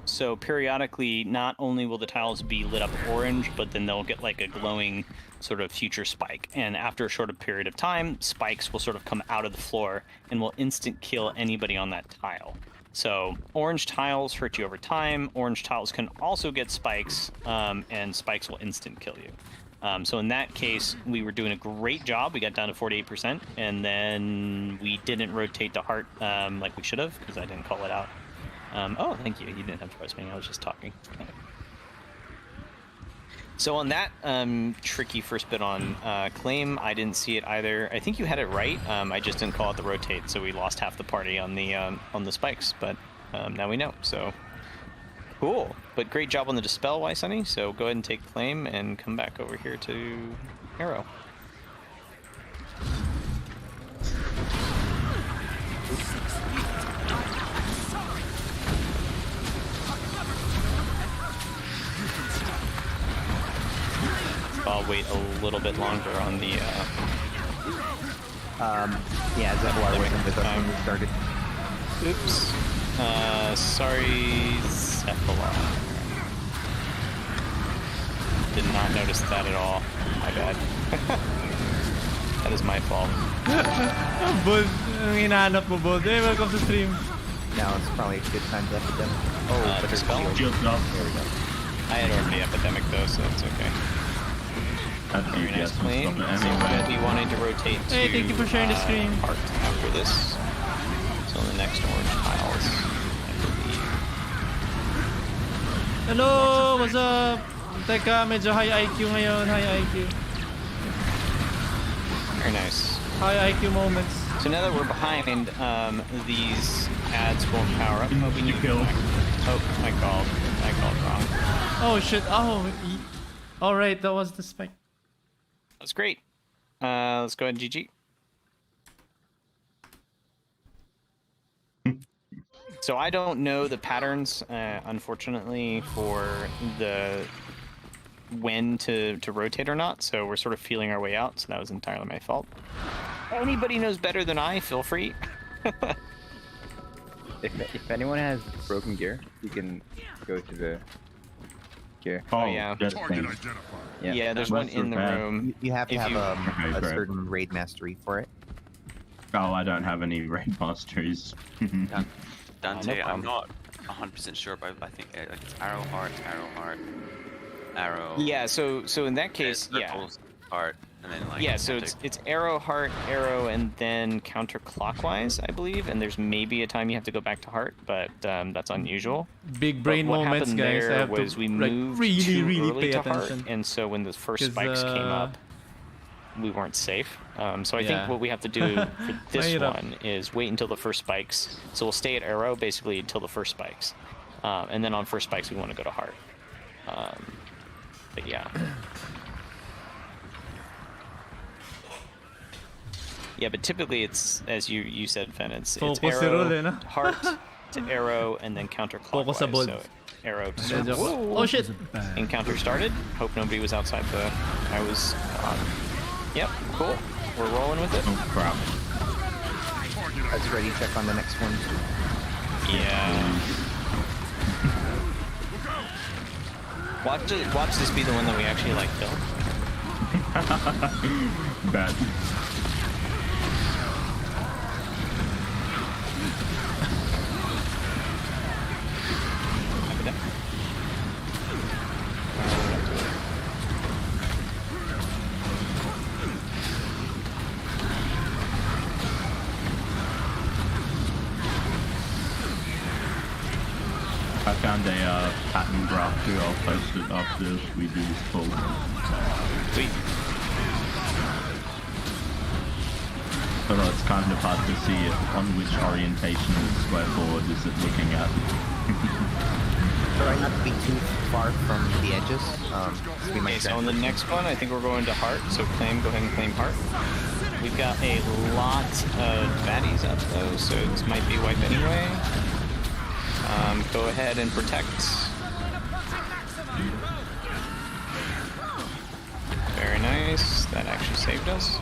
K: So periodically, not only will the tiles be lit up orange, but then they'll get like a glowing sort of future spike. And after a short period of time, spikes will sort of come out of the floor and will instant kill anybody on that tile. So orange tiles hurt you over time. Orange tiles can also get spikes, and spikes will instant kill you. So in that case, we were doing a great job. We got down to 48%, and then we didn't rotate to heart like we should have, because I didn't call it out. Oh, thank you. You didn't have to press me. I was just talking. Okay. So on that tricky first bit on claim, I didn't see it either. I think you had it right. I just didn't call it the rotate, so we lost half the party on the spikes. But now we know. So cool. But great job on the dispel, Why Sunny. So go ahead and take claim and come back over here to Arrow. I'll wait a little bit longer on the
C: yeah, Zevlar wasn't with us when we started.
K: Oops. Sorry, Zevlar. Did not notice that at all. My bad. That is my fault.
D: Bud, ang hinahanap mo, Bud. Hey, welcome to stream.
C: Now it's probably a good time to epidemic. Oh, but there's
K: dispel.
B: Shields up.
C: There we go.
K: I had already epidemic though, so it's okay.
B: That's
K: Very nice
B: DPS
K: claim.
B: will stop it
K: So we're
B: anyway.
K: gonna be wanting to rotate to
D: Hey, thank you for sharing the screen.
K: Heart after this. So the next orange tiles, I believe.
D: Hello, what's up? Teka, medyo high IQ ngayon. High IQ.
K: Very nice.
D: High IQ moments.
K: So now that we're behind, these ads won't power up. Oh, we need to go back. Oh, I called wrong.
D: Oh shit. Oh, alright, that was the spike.
K: That's great. Let's go ahead and GG. So I don't know the patterns, unfortunately, for the when to rotate or not. So we're sort of feeling our way out. So that was entirely my fault. Anybody knows better than I, feel free.
G: If anyone has broken gear, you can go to the gear.
K: Oh yeah.
B: that's
G: Thing.
K: Yeah, there's one in the room.
C: You have to
K: If
C: have
K: you-
C: a
B: great.
C: certain raid mastery for it.
B: Oh, I don't have any raid masteries.
F: Dante,
K: no
F: I'm
K: problem.
F: not 100% sure, but I think it's arrow, heart, arrow.
K: Yeah, so in that case, yeah.
F: Circles, heart, and then like.
K: Yeah, so
F: you have
K: it's arrow, heart, arrow, and then counterclockwise, I believe. And there's maybe a time you have to go back to heart, but that's unusual.
D: Big brain
K: But what
D: moments,
K: happened
D: guys. I
K: there
D: have
K: was
D: to
K: we
D: like,
K: moved
D: really,
K: too
D: really
K: early
D: pay
K: to heart,
D: attention.
K: and so when the first
D: 'Cause,
K: spikes came up, we weren't safe. So I
D: Yeah.
K: think what we have to do for this
D: Mahirap.
K: one is wait until the first spikes. So we'll stay at arrow basically until the first spikes, and then on first spikes we want to go to heart. But yeah. Yeah, but typically it's, as you said, Fen, it's
D: Focus
K: arrow,
D: roll, eh, no?
K: heart to arrow, and then counterclockwise.
D: Focusable.
K: So arrow.
D: Oh shit!
K: Encounter started. Hope nobody was outside the. I was. Yep. Cool. We're rolling with it.
B: Oh crap.
C: Let's ready check on the next one.
K: Yeah. Watch this be the one that we actually like kill.
B: Bad. I found a pattern graph too. I'll post it after we do this call.
K: Sweet.
B: Although it's kind of hard to see it on which orientation of the square board is it looking at.
C: Try not to be too far from the edges. We might
K: Okay, so on the next one, I think we're going to heart. So claim, go ahead and claim heart. We've got a lot of baddies up though, so this might be wipe anyway. Go ahead and protect. Very nice. That actually saved us.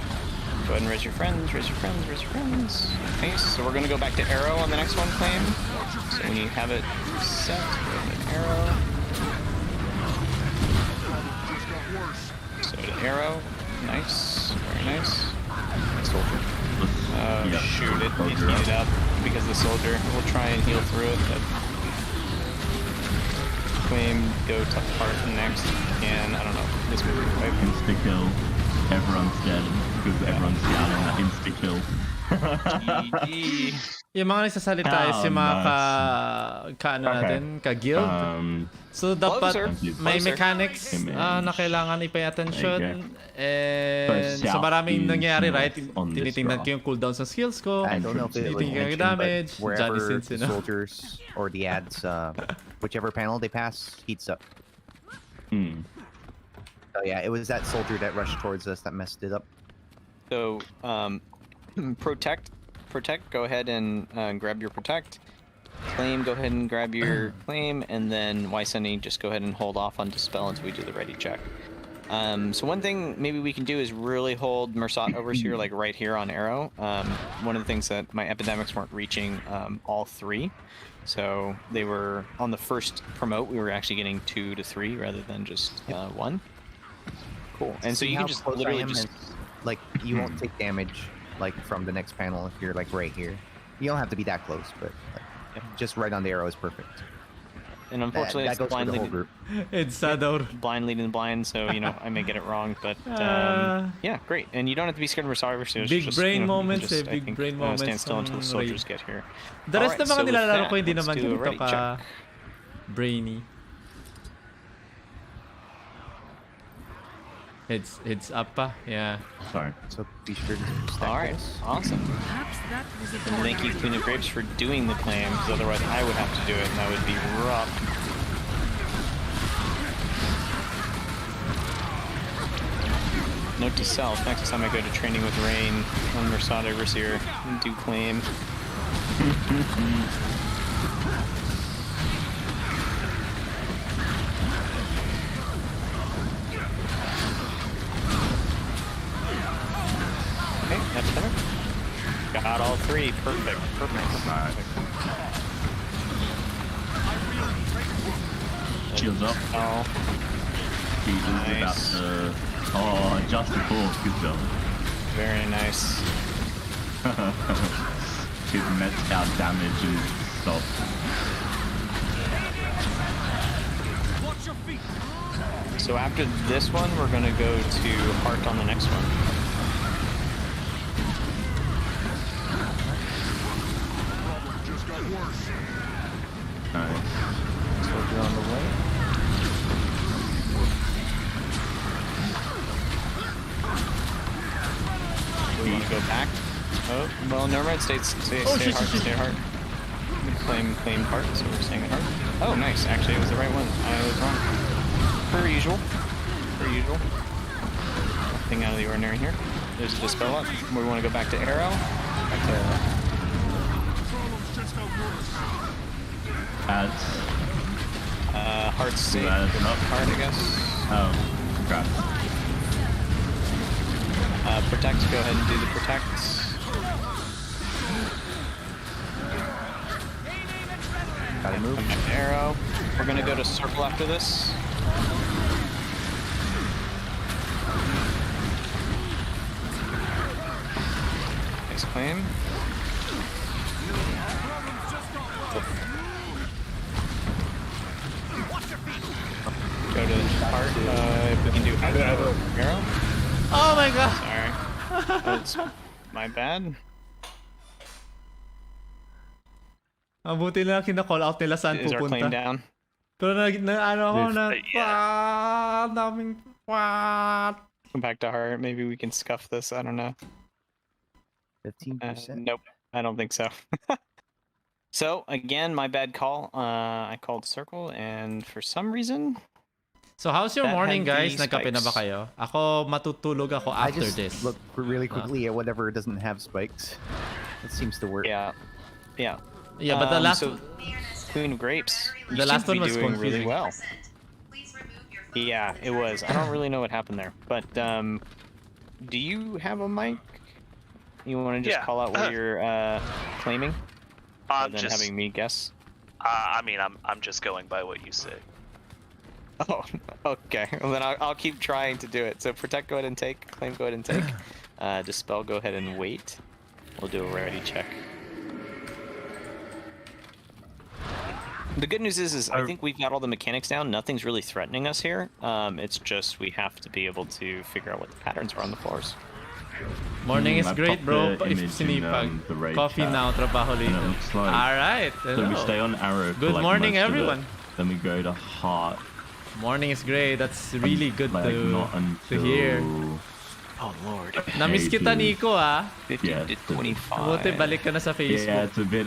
K: Go ahead and raise your friends, raise your friends, raise your friends. Nice. So we're going to go back to arrow on the next one claim. So when you have it set, go ahead and arrow. So to arrow. Nice. Very nice. Soldier. Oh,
B: Yeah.
K: shoot. It
B: Soldier
K: heated up because the soldier. We'll try and heal through it, but claim, go to heart next, and I don't know. This would be right.
B: Insta kill. Everyone's dead because everyone's down on that insta kill.
K: GG.
D: Yung mga nagsasalita is yung mga ka-ano natin, ka-guild. So dapat may mechanics na kailangan ipay attention. And so maraming nangyayari, right? Tinitingnan ko yung cooldowns ng skills ko.
C: I don't know if it was
D: Tinitingnan ko yung
C: mentioned,
D: damage.
C: but wherever
D: Johnny Sins, you
C: the
D: know?
C: soldiers or the ads, whichever panel they pass, heats up. So yeah, it was that soldier that rushed towards us that messed it up.
K: So, protect, go ahead and grab your protect. Claim, go ahead and grab your claim, and then Wyseni, just go ahead and hold off on dispel until we do the ready check. So one thing maybe we can do is really hold Mersat Overseer like right here on arrow. One of the things that my epidemics weren't reaching all three. So they were on the first promote, we were actually getting 2 to 3 rather than just 1. Cool. And so you can just literally just
C: like you won't take damage like from the next panel if you're like right here. You don't have to be that close, but just right on the arrow is perfect.
K: And unfortunately,
C: that
K: it's
C: goes for the
K: blind
C: whole
K: leading.
C: group.
D: It's Sador.
K: Blind leading blind, so you know I may get it wrong, but yeah, great. And you don't have to be scared of Mersat.
D: Big brain moments,
K: just,
D: big brain moments.
K: Stand still until the soldiers get here.
D: The rest ng mga nilalaro ko hindi
K: let's
D: naman
K: do a
D: ganito
K: ready
D: ka
K: check.
D: brainy. It's up pa, yeah.
B: Sorry.
C: So be sure to stack
K: All right,
C: this.
K: awesome. And thank you, Queen of Grapes, for doing the claim, because otherwise I would have to do it, and that would be rough. Note to self, next time I go to training with Rain on Mersat Overseer, do claim. Okay, that's better. Got all 3, perfect, perfect.
B: Shields up.
K: Oh.
B: He is about to... Oh, just a force, good job.
K: Very nice.
B: His Mezcal damage is stopped.
K: So after this one, we're gonna go to Heart on the next one.
B: Nice.
K: Soldier on the way. We want to go back. Oh, well, never mind. Stay Heart. Claim Heart, so we're staying at Heart. Oh, nice. Actually, it was the right one. I was wrong. Per usual. Nothing out of the ordinary here. There's a Dispel up. We want to go back to Arrow. Back to Arrow.
A: Heart's safe. Heart, I guess.
B: Oh, crap.
A: Protect, go ahead and do the protect.
C: Gotta move.
A: Arrow. We're gonna go to circle after this. Nice claim. Go to heart. If we can do arrow.
D: Oh my god!
A: Sorry. That's my bad.
D: Mabuti na kina-call out nila saan
A: Is our claim
D: pupunta.
A: down?
D: Pero ano ako na, daming what?
A: Come back to heart. Maybe we can scuff this. I don't know.
C: 15%.
A: Nope, I don't think so. So again, my bad call. I called circle, and for some reason.
D: So how's your
A: That
D: morning,
A: had
D: guys?
A: the
D: Nagkape na ba
A: spikes.
D: kayo? Ako matutulog ako
C: I
D: after
C: just
D: this.
C: look really quickly at whatever doesn't have spikes. It seems to work.
A: Yeah, yeah.
D: Yeah, but the last
A: so, Queen of Grapes. You
D: The
A: seem
D: last
A: to be
D: one was
A: doing really
D: confusing.
A: well. Yeah, it was. I don't really know what happened there, but do you have a mic? You want to just
M: Yeah.
A: call out what you're claiming,
M: I'm
A: rather than
M: just.
A: having me guess?
M: I mean, I'm just going by what you say.
A: Oh, okay. Well, then I'll keep trying to do it. So protect, go ahead and take. Claim, go ahead and take. Dispel, go ahead and wait. We'll do a rarity check. The good news is I think we've got all the mechanics down. Nothing's really threatening us here. It's just we have to be able to figure out what the patterns are on the floors.
D: Morning is
B: I
D: great,
B: popped
D: bro.
B: the
D: If
B: image
D: sinipag.
B: in, the raid
D: Coffee
B: chat,
D: now, trabaho
B: and it
D: later.
B: looks like-
D: Alright,
B: So we stay
D: hello.
B: on arrow. For
D: Good
B: like
D: morning,
B: most of it.
D: everyone.
B: Then we go to heart.
D: Morning is great. That's really good
B: like, not
D: to
B: until...
D: hear.
A: Oh lord.
D: Na-miss kita,
B: Ages.
D: Nico, ah.
A: 50
B: Yeah,
A: to 25.
D: Buti balik ka na sa
B: Yeah,
D: Facebook.
B: it's a bit...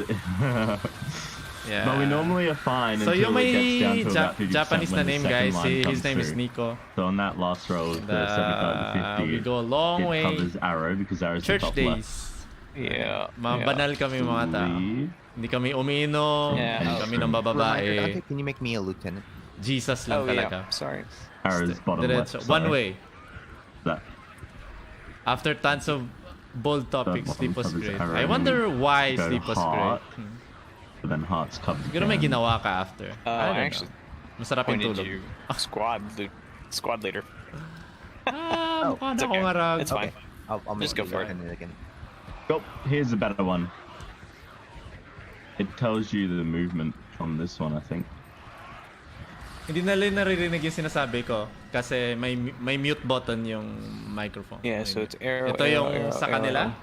D: Yeah.
B: But we normally are fine
D: So
B: until
D: yung
B: it gets down
D: may
B: to about 50%
D: Japanese na
B: when the
D: name,
B: second
D: guys.
B: line
D: His
B: comes
D: name is
B: through.
D: Nico.
B: So on that last roll, the 75 to 50,
D: We go a long
B: it
D: way.
B: covers arrow because arrow's the
D: Church
B: top
D: days.
B: left.
A: Yeah.
D: Mga banal kami mga tao.
B: Three.
D: Hindi kami umiinom.
A: Yeah.
D: Hindi kami ng
C: Reminder,
D: bababae.
C: Dante, can you make me a lieutenant?
D: Jesus lang
A: Oh yeah.
D: talaga.
A: Sorry.
B: Arrow's bottom left.
D: Diretso. One
B: side.
D: way.
B: That.
D: After tons of bold topics,
B: bottom
D: sleep was
B: covers
D: great.
B: arrow.
D: I wonder why
B: Go to
D: sleep was great.
B: heart. But then heart's covered.
D: Siguro may
B: down.
D: ginawa ka after. I
A: I
D: don't
A: actually
D: know. Masarap yung
A: pointed
D: tulog.
A: you squad leader.
D: Ah, mukha
A: It's
D: na
A: okay.
D: akong harag.
A: It's fine.
C: I'll make
A: Just go
C: you
A: for it.
C: lieutenant again.
B: Oh, here's a better one. It tells you the movement on this one, I think.
D: Hindi na rin naririnig yung sinasabi ko kasi may mute button yung microphone.
A: Yeah,
D: May
A: so
D: mute.
A: it's arrow.
D: Ito yung sa kanila.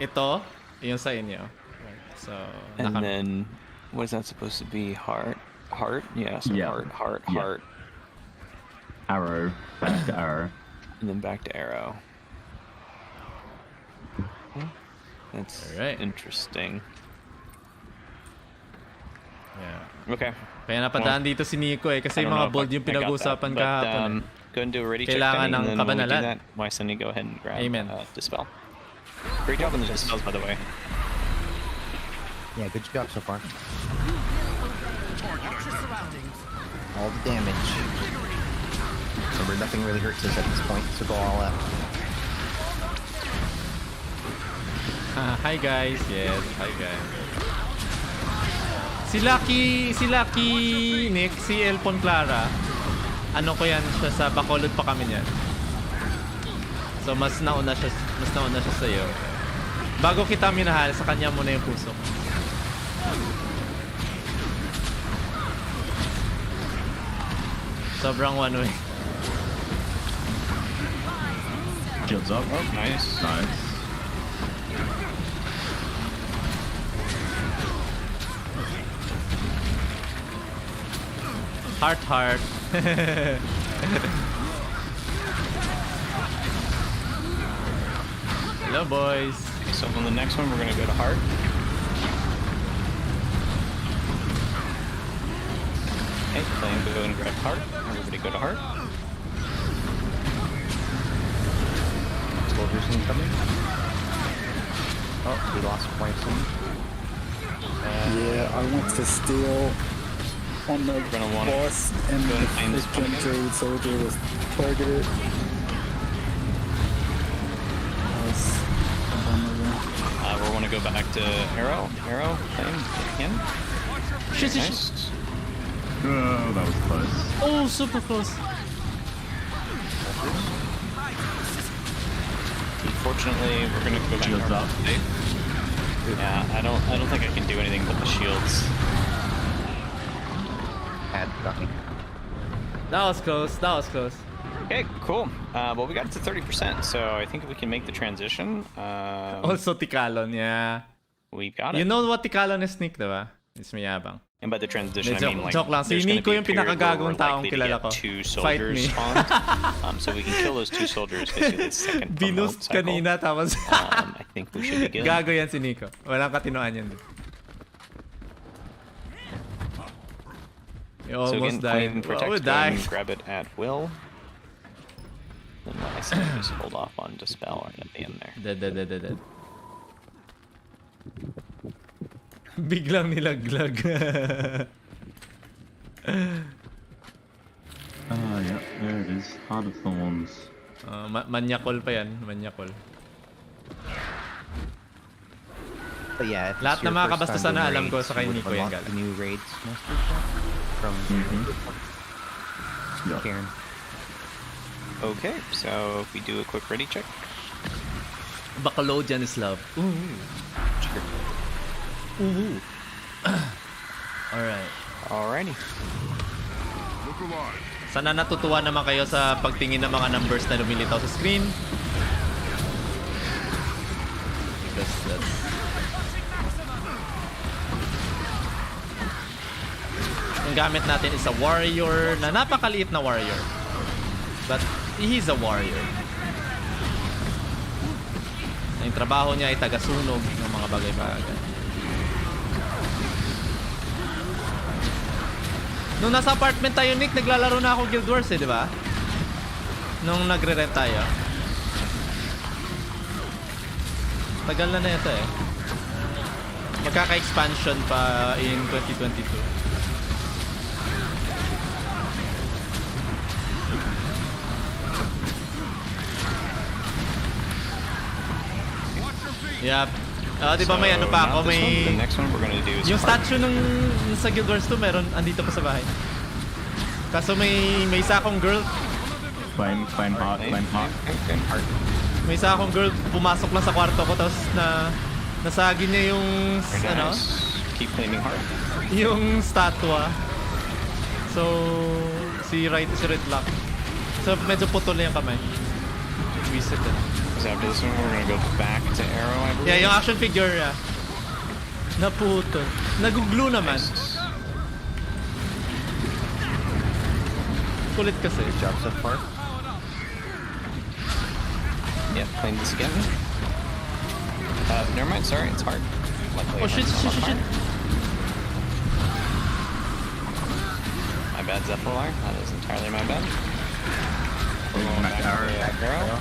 D: Ito yung sa inyo. Right. So,
A: And then, what is that supposed to be? Heart? Heart? Yeah, so
B: Yeah.
A: heart,
B: Yeah.
A: heart.
B: Arrow, back to arrow.
A: And then back to arrow. That's
D: Alright.
A: interesting.
D: Yeah.
A: Okay.
D: Kaya napadaan dito si Nico eh kasi
A: I don't
D: yung
A: know
D: mga
A: if
D: bold
A: I
D: yung
A: got that,
D: pinag-uusapan
A: but,
D: kahapon.
A: Go ahead and do a ready check.
D: Kailangan
A: then,
D: ng
A: and then when we do
D: kabanalan.
A: that, why Sunny go ahead and grab
D: Amen.
A: Dispel. Great job on the dispels, by the way.
C: Yeah, good job so far. All the damage. Remember, nothing really hurts us at this point, so go all out.
D: Hi guys. Yes, hi guys. Si Lucky Nick, si Elpon Clara. Ano ko yan siya sa Bacolod pa kami niyan. So mas nauna siya sa iyo. Bago kita minahal, sa kanya muna yung puso. Sobrang one way.
B: Shields up.
A: Oh, nice.
B: Nice.
D: Heart. Hello boys.
A: So on the next one, we're gonna go to heart. Okay, Flame, go and grab heart. Everybody go to heart.
C: Soldiers incoming. Oh, we lost points.
L: Yeah, I went to steal. on the
K: Gonna wanna
L: boss, and
K: go
L: the
K: and claim this one
L: Christian
K: again.
L: Jade soldier was targeted.
K: We want to go back to Arrow. Arrow, claim again.
D: Shit, shit,
K: Nice.
D: shit.
B: Oh, that was close.
D: Oh, super close.
K: Unfortunately, we're gonna go back
B: Shields
K: to our
B: up.
K: state. Yeah, I don't think I can do anything but the shields.
C: Add ducking.
D: That was close. That was close.
K: Okay, cool. Well, we got it to 30%, so I think if we can make the transition,
D: Also, Tikalon, yeah.
K: we got it.
D: You know what Tikalon is, Nick, diba? It's mayabang.
K: And by the transition, I
D: Joke-
K: mean like
D: joke lang. Si
K: there's gonna
D: Nico
K: be a
D: yung
K: period where
D: pinakagagong
K: we're
D: taong
K: likely to
D: kilala
K: get
D: ko.
K: 2
D: Fight
K: soldiers
D: me.
K: spawned. So we can kill those 2 soldiers basically the second
D: Binoost
K: promote cycle.
D: kanina, tapos
K: I think we should be good.
D: gago yan si Nico. Walang katinoan yan. You
K: So
D: almost
K: again,
D: died.
K: Flame Protect,
D: Oh,
K: go ahead
D: die.
K: and grab it at will. Then what I say is hold off on Dispel right at the end there.
D: Dead. Biglang nilaglag.
B: Ah, yeah, there it is. Heart of Thorns.
D: Manyakol pa yan. Manyakol.
C: But yeah, if it's
D: Lahat
C: your
D: ng mga
C: first
D: kabastusan
C: time
D: na
C: doing
D: alam ko
C: raids,
D: sa kay
C: you would
D: Nico yan
C: unlock
D: galing.
C: the new raids master from
B: Yeah.
C: Karen.
K: Okay, so if we do a quick ready check.
D: Bacalodian is love. Ooh. Ooh. Alright.
K: Alrighty.
D: Sana natutuwa naman kayo sa pagtingin ng mga numbers na lumilitaw sa screen. Because that's... Ang gamit natin is a warrior na napakaliit na warrior. But he's a warrior. Ang trabaho niya ay tagasunog ng mga bagay-bagay. Nung nasa apartment tayo, Nick, naglalaro na ako Guild Wars di ba? Nung nagre-rent tayo. Tagal na ito eh. Magkaka-expansion pa in 2022. Yep. Di ba may ano pa ako,
K: not this one,
D: may...
K: the next one we're gonna do is
D: Yung
K: Heart.
D: statue ng sa Guild Wars 2 meron andito pa sa bahay. Kaso may isa akong girl,
B: Flame Heart.
D: may isa akong girl pumasok lang sa kwarto ko tapos nasagi niya yung
K: Very
D: ano,
K: nice. Keep claiming heart.
D: yung statua. So si Red Lock. So medyo putol na yung kamay. Reset it.
K: So after this one, we're gonna go back to Arrow, I believe.
D: Yeah, yung action figure yeah. Naputol. Nag-glue naman. Kulit kasi.
C: Good job so far.
K: Yeah, claim this again. Never mind, sorry, it's hard. Luckily,
D: Oh shit,
K: it's
D: shit,
K: not
D: shit, shit.
K: hard. My bad, Zephyr. That is entirely my bad. We're going back to Arrow.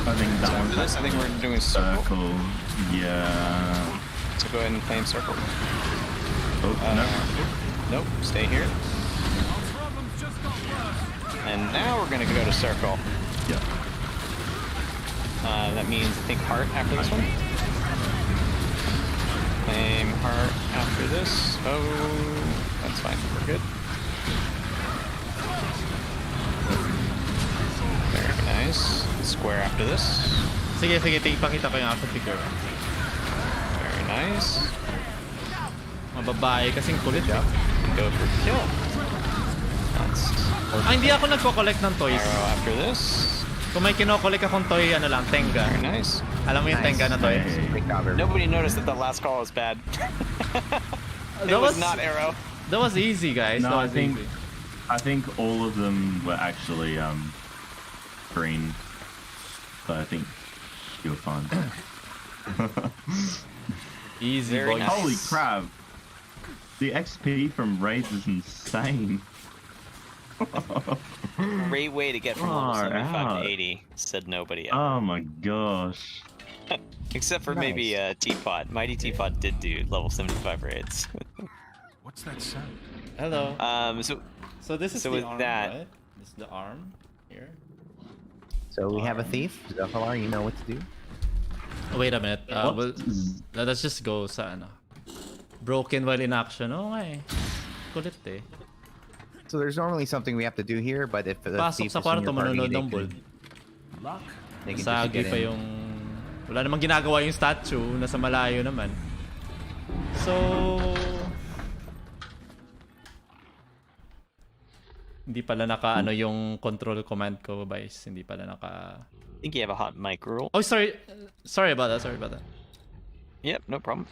B: I think that
K: So after
B: one's
K: this, I think we're doing circle.
B: circle. Yeah.
K: So go ahead and claim circle.
B: Oh, no.
K: Nope, stay here. And now we're gonna go to circle.
B: Yeah.
K: That means I think heart after this one. Claim heart after this. Oh, that's fine. We're good. Very nice. Square after this.
D: Sige, ipakita ko yung action figure.
K: Very nice.
D: Mababae kasing kulit eh.
K: Go for kill. That's
D: Hindi ako nagko-collect ng toys.
K: Arrow after this.
D: Kung may kino-collect akong toy, ano lang, Tenga.
K: Very nice.
D: Alam mo yung Tenga na toy?
K: Nobody noticed that the last call was bad. It was not Arrow.
D: That was easy, guys.
B: No,
D: That was easy.
B: I think all of them were actually green. So I think you're fine.
D: Easy,
K: Very
D: boys.
K: nice.
B: Holy crap! The XP from raids is insane.
K: Great way to get from level
B: Far
K: 75
B: out.
K: to 80, said nobody else.
B: Oh my gosh.
A: Except for maybe Teapot. Mighty Teapot did do level 75 raids.
J: What's that sound?
D: Hello.
A: So
D: this is
A: so
D: the
A: with
D: arm,
A: that,
D: right? This is the arm here.
C: So we have a thief. Zephalar, you know what to do.
D: Oh, wait a minute. Let's just go sa ano. Broken while in action. Oh, okay. Kulit eh.
C: So there's normally something we have to do here, but if the
D: Pasok
C: thief
D: sa
C: is in
D: kwarto,
C: your party,
D: manonood
C: they
D: ng bull.
C: can just
D: Sagi
C: get
D: pa
C: in.
D: yung... Wala namang ginagawa yung statue. Nasa malayo naman. So... Hindi pala naka ano yung control command ko, Vice. Hindi pala naka...
A: I think you have a hot mic rule.
D: Oh, sorry. Sorry about that. Sorry about that.
A: Yep, no problem.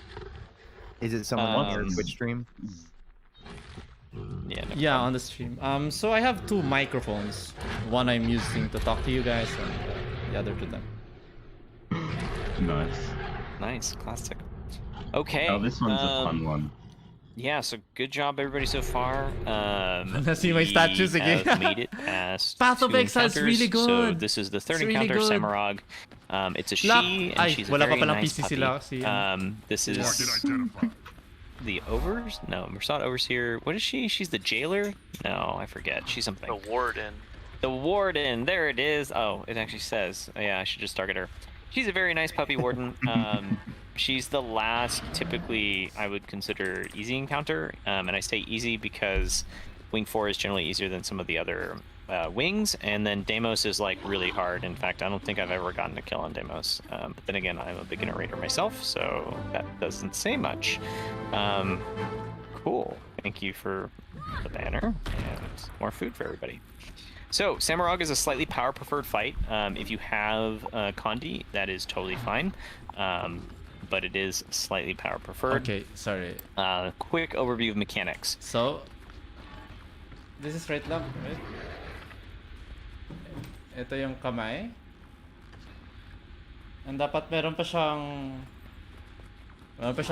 C: Is it someone on your Twitch stream?
A: Yeah, no
D: Yeah,
A: problem.
D: on the stream. So I have two microphones. One I'm using to talk to you guys, and the other to them.
B: Nice.
A: Nice, classic. Okay.
B: Oh, this one's a fun one.
A: Yeah, so good job everybody so far.
D: See my statues again.
A: have made it past
D: Path of
A: 2
D: Exile's
A: encounters.
D: really
A: So
D: good.
A: this is the third
D: It's really
A: encounter,
D: good.
A: Samarog. It's a she,
D: Lock.
A: and
D: Ay,
A: she's a
D: wala pa
A: very
D: palang
A: nice
D: PC
A: puppy.
D: sila kasi,
A: This is the Overs? No, Mersat Overseer. What is she? She's the jailer? No, I forget. She's something.
M: The warden.
A: The warden. There it is. Oh, it actually says. Oh, yeah, I should just target her. She's a very nice puppy warden. She's the last, typically, I would consider easy encounter. And I say easy because Wing 4 is generally easier than some of the other wings. And then Deimos is like really hard. In fact, I don't think I've ever gotten a kill on Deimos. But then again, I'm a beginner raider myself, so that doesn't say much. Cool. Thank you for the banner and more food for everybody. So, Samarog is a slightly power-preferred fight. If you have Condi, that is totally fine. But it is slightly power-preferred.
D: Okay, sorry.
A: Quick overview of mechanics.
D: So, this is right lang, right? Ito yung kamay. And dapat meron pa siyang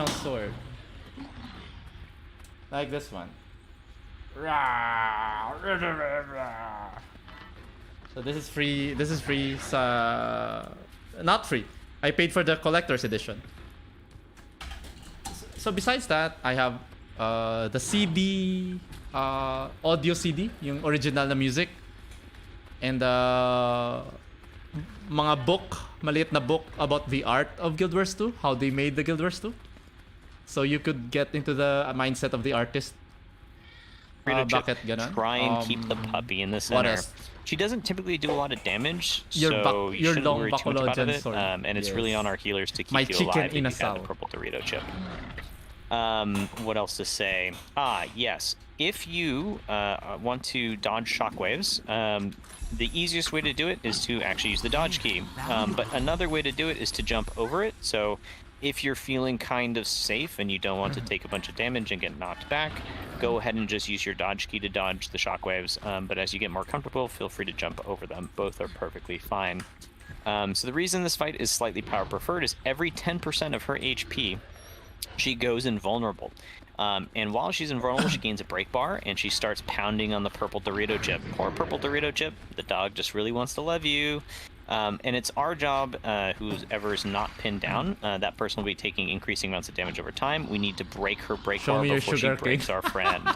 D: sword. Like this one. So this is free. This is free. Not free. I paid for the collector's edition. So besides that, I have the CD, audio CD, yung original na music, and mga book, maliit na book about the art of Guild Wars 2, how they made the Guild Wars 2. So you could get into the mindset of the artist. Bakit ganon?
A: Try and keep the puppy in the
D: What
A: center.
D: else?
A: She doesn't typically do a lot of damage,
D: Your
A: so you shouldn't
D: long
A: worry too much about
D: Bacolodian
A: it.
D: sword.
A: And it's really
D: Yes.
A: on our healers to keep
D: My
A: you
D: chicken
A: alive if
D: in
A: you
D: a
A: have the
D: sow.
A: purple Dorito chip. What else to say? Yes. If you want to dodge shockwaves, the easiest way to do it is to actually use the dodge key. But another way to do it is to jump over it. So if you're feeling kind of safe and you don't want to take a bunch of damage and get knocked back, go ahead and just use your dodge key to dodge the shockwaves. But as you get more comfortable, feel free to jump over them. Both are perfectly fine. So the reason this fight is slightly power preferred is every 10% of her HP, she goes invulnerable. And while she's invulnerable, she gains a break bar, and she starts pounding on the purple Dorito chip. Poor purple Dorito chip, the dog just really wants to love you. And it's our job, whoever is not pinned down, that person will be taking increasing amounts of damage over time. We need to break her break
D: Show
A: bar
D: me your
A: before she
D: sugar
A: breaks
D: cane.
A: our friend.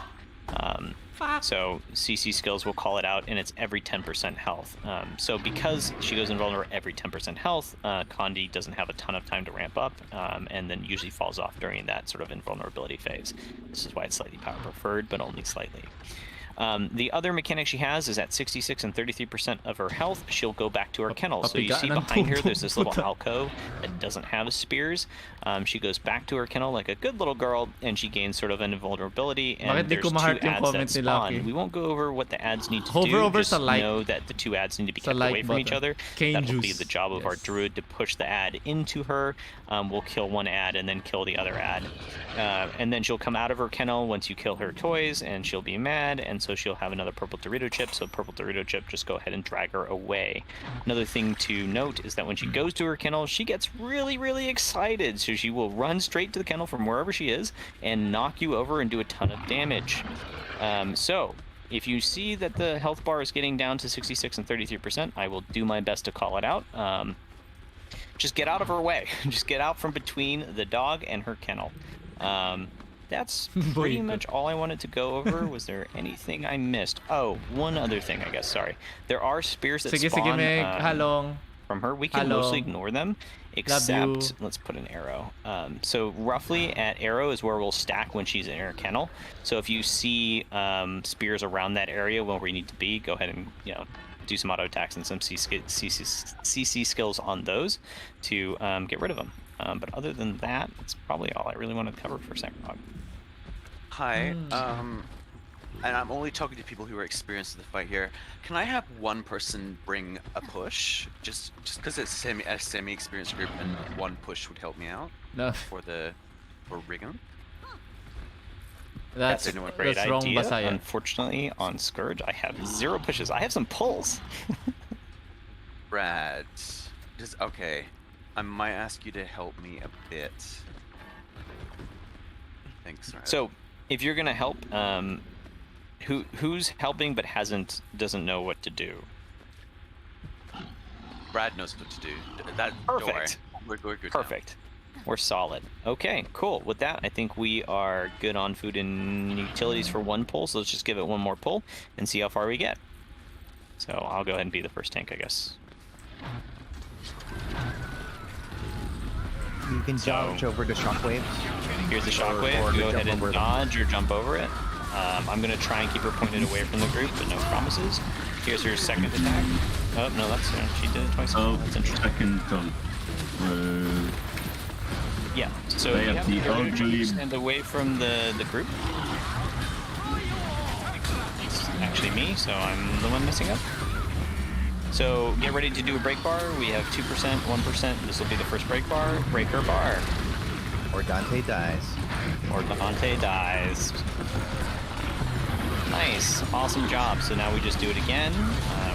A: So CC skills will call it out, and it's every 10% health. So because she goes invulnerable every 10% health, Condi doesn't have a ton of time to ramp up, and then usually falls off during that sort of invulnerability phase. This is why it's slightly power preferred, but only slightly. The other mechanic she has is at 66 and 33% of her health, she'll go back to her kennel. So you see behind her, there's this little alcove that doesn't have spears. She goes back to her kennel like a good little girl, and she gains sort of an invulnerability. And
D: Bakit di
A: there's
D: ko
A: two
D: ma-heart yung
A: ads that
D: comment ni
A: spawn.
D: Lucky?
A: We won't go over what the ads need to
D: Hover
A: do.
D: over
A: Just
D: sa like.
A: know that the two ads need to be
D: Sa
A: kept
D: like
A: away from each
D: button.
A: other.
D: Cane
A: That'll be
D: juice.
A: the job of our druid to push the ad into her. We'll kill one ad and then kill the other ad. And then she'll come out of her kennel once you kill her toys, and she'll be mad, and so she'll have another purple Dorito chip. So purple Dorito chip, just go ahead and drag her away. Another thing to note is that when she goes to her kennel, she gets really, really excited. So she will run straight to the kennel from wherever she is and knock you over and do a ton of damage. So if you see that the health bar is getting down to 66 and 33%, I will do my best to call it out.
K: just get out of her way. Just get out from between the dog and her kennel. That's pretty much all I wanted to go over. Was there anything I missed? Oh, one other thing, I guess. Sorry. There are spears that spawn
D: Halong.
K: from her. We can mostly ignore them, except let's put an arrow. So roughly at arrow is where we'll stack when she's in her kennel. So if you see spears around that area where we need to be, go ahead and do some auto attacks and some CC skills on those to get rid of them. But other than that, that's probably all I really want to cover for Sakrog.
F: Hi, and I'm only talking to people who are experienced in the fight here. Can I have one person bring a push? Just because it's a semi-experienced group, and one push would help me out for Riggum.
K: That's a great idea. Wrong, unfortunately, on Scourge, I have 0 pushes. I have some pulls.
F: Brad, okay. I might ask you to help me a bit. Thanks. Brad.
K: So, if you're gonna help, who's helping but doesn't know what to do?
F: Brad knows what to do.
K: Perfect.
F: We're good.
K: Perfect. We're solid. Okay, cool. With that, I think we are good on food and utilities for 1 pull. So let's just give it 1 more pull and see how far we get. So I'll go ahead and be the first tank, I guess.
C: You can dodge over the shockwaves.
K: Here's the shockwave. Go ahead and dodge or jump over it. I'm going to try and keep her pointed away from the group, but no promises. Here's her second attack. Oh, no, that's she did it twice.
B: Oh,
K: that's interesting.
B: Second
K: yeah, so you have to stand away from the group. It's actually me, so I'm the one messing up. So get ready to do a break bar. We have 2%, 1%. This will be the first break bar. Breaker bar.
C: Or Dante dies.
K: Or Dante dies. Nice. Awesome job. So now we just do it again.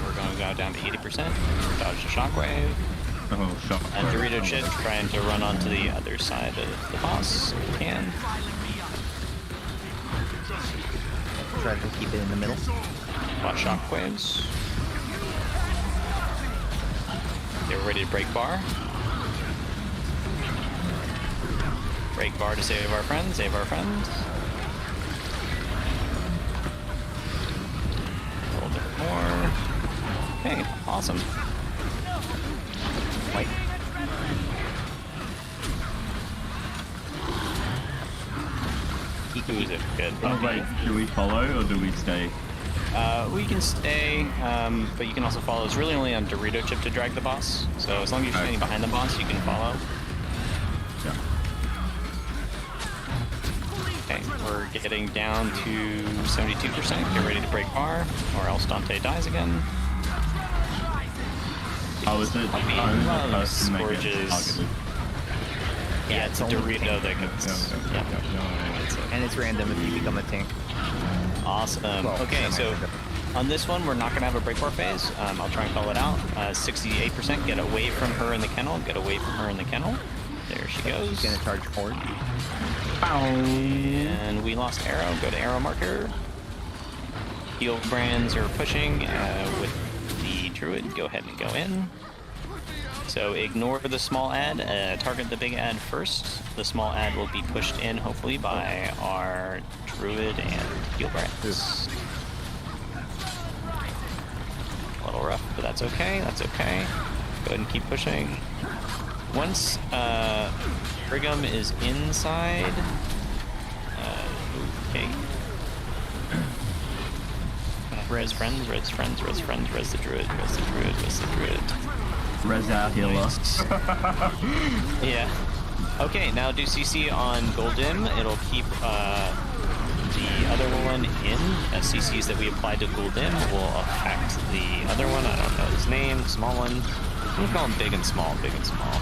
K: We're going to go down to 80%. Dodge the shockwave. And Dorito Chip trying to run onto the other side of the boss. If we can.
C: Try to keep it in the middle.
K: Watch shockwaves. Okay, we're ready to break bar. Break bar to save our friends. Save our friends. A little bit more. Okay, awesome. Wait. Who's it? Good.
B: Wait, do we follow or do we stay?
K: We can stay, but you can also follow. It's really only on Dorito Chip to drag the boss. So as long as you're standing behind the boss, you can follow.
B: Yeah.
K: Okay, we're getting down to 72%. Get ready to break bar, or else Dante dies again.
B: Oh, is it?
K: Scourges. Yeah, it's a Dorito that gets...
C: And it's random if you become a tank.
K: Awesome. Okay, so on this one, we're not going to have a break bar phase. I'll try and call it out. 68%. Get away from her in the kennel. Get away from her in the kennel. There she goes.
C: She's going to charge forward.
K: And we lost arrow. Go to arrow marker. Heal brands are pushing with the druid. Go ahead and go in. So ignore the small ad, target the big ad first. The small ad will be pushed in, hopefully, by our druid and heal brands. A little rough, but that's okay, that's okay. Go ahead and keep pushing. Once Riggum is inside... okay. Res friends, res friends, res friends, res the druid, res the druid, res the druid.
B: Res our healer.
K: Yeah. Okay, now do CC on Goldim. It'll keep the other one in. CCs that we applied to Goldim will affect the other one. I don't know his name. The small one. I'm gonna call him big and small. Big and small.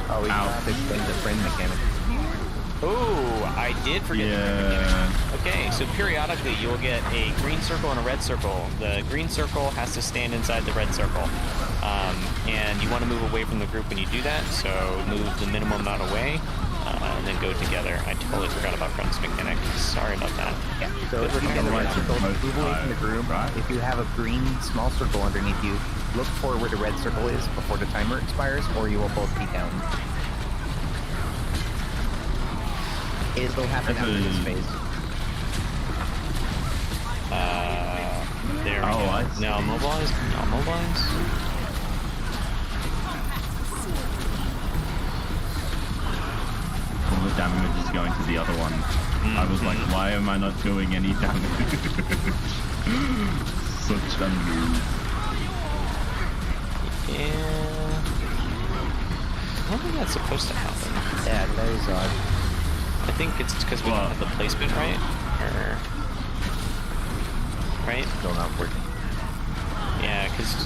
C: Oh, we have to explain the friend mechanic.
K: Oh, I did forget the friend mechanic. Okay, so periodically you'll get a green circle and a red circle. The green circle has to stand inside the red circle. And you want to move away from the group when you do that, so move the minimum amount away.
A: and then go together. I totally forgot about Friends mechanic. Sorry about that.
C: Yeah. So if you get a red circle, move away from the group. If you have a green small circle underneath you, look for where the red circle is before the timer expires, or you will both be down. It will happen after this phase.
A: There we go. Now mobilize. Now mobilize.
B: All the damage is going to the other one. I was like, why am I not doing any damage? Such a noob.
A: Yeah. I don't think that's supposed to happen.
C: Yeah, that is odd.
A: I think it's because we don't have the placement right. Or... Right?
C: Still not working.
A: Yeah, because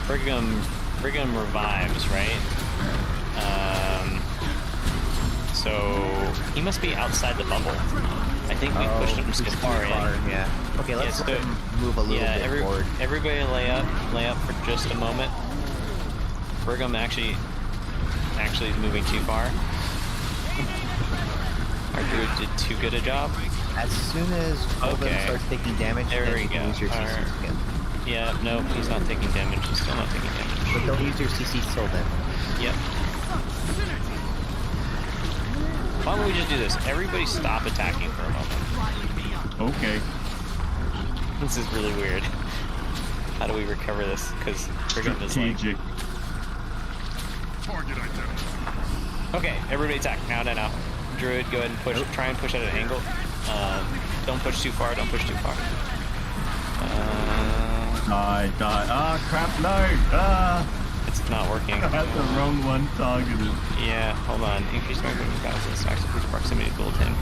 A: Brigham revives, right? So he must be outside the bubble. I think we pushed him too far in.
C: Yeah. Okay, let's
A: so,
C: move a little bit forward.
A: Everybody lay up for just a moment. Brigham actually is moving too far. Our druid did too good a job.
C: As soon as Fulvin starts taking damage, then you can use your CCs again.
A: Yeah, no, he's not taking damage. He's still not taking damage.
C: But don't use your CCs till then.
A: Yep. Why don't we just do this? Everybody stop attacking for a moment.
B: Okay.
A: This is really weird. How do we recover this? Because Brigham is like...
J: Target identified.
A: Okay, everybody attack. Now. Druid, go ahead and push. Try and push at an angle. Don't push too far. Don't push too far.
B: Die. Ah, crap, no!
A: It's not working.
B: I had the wrong one targeted.
A: Yeah, hold on. Increase magnetic balance and stacks increase proximity to goaltend.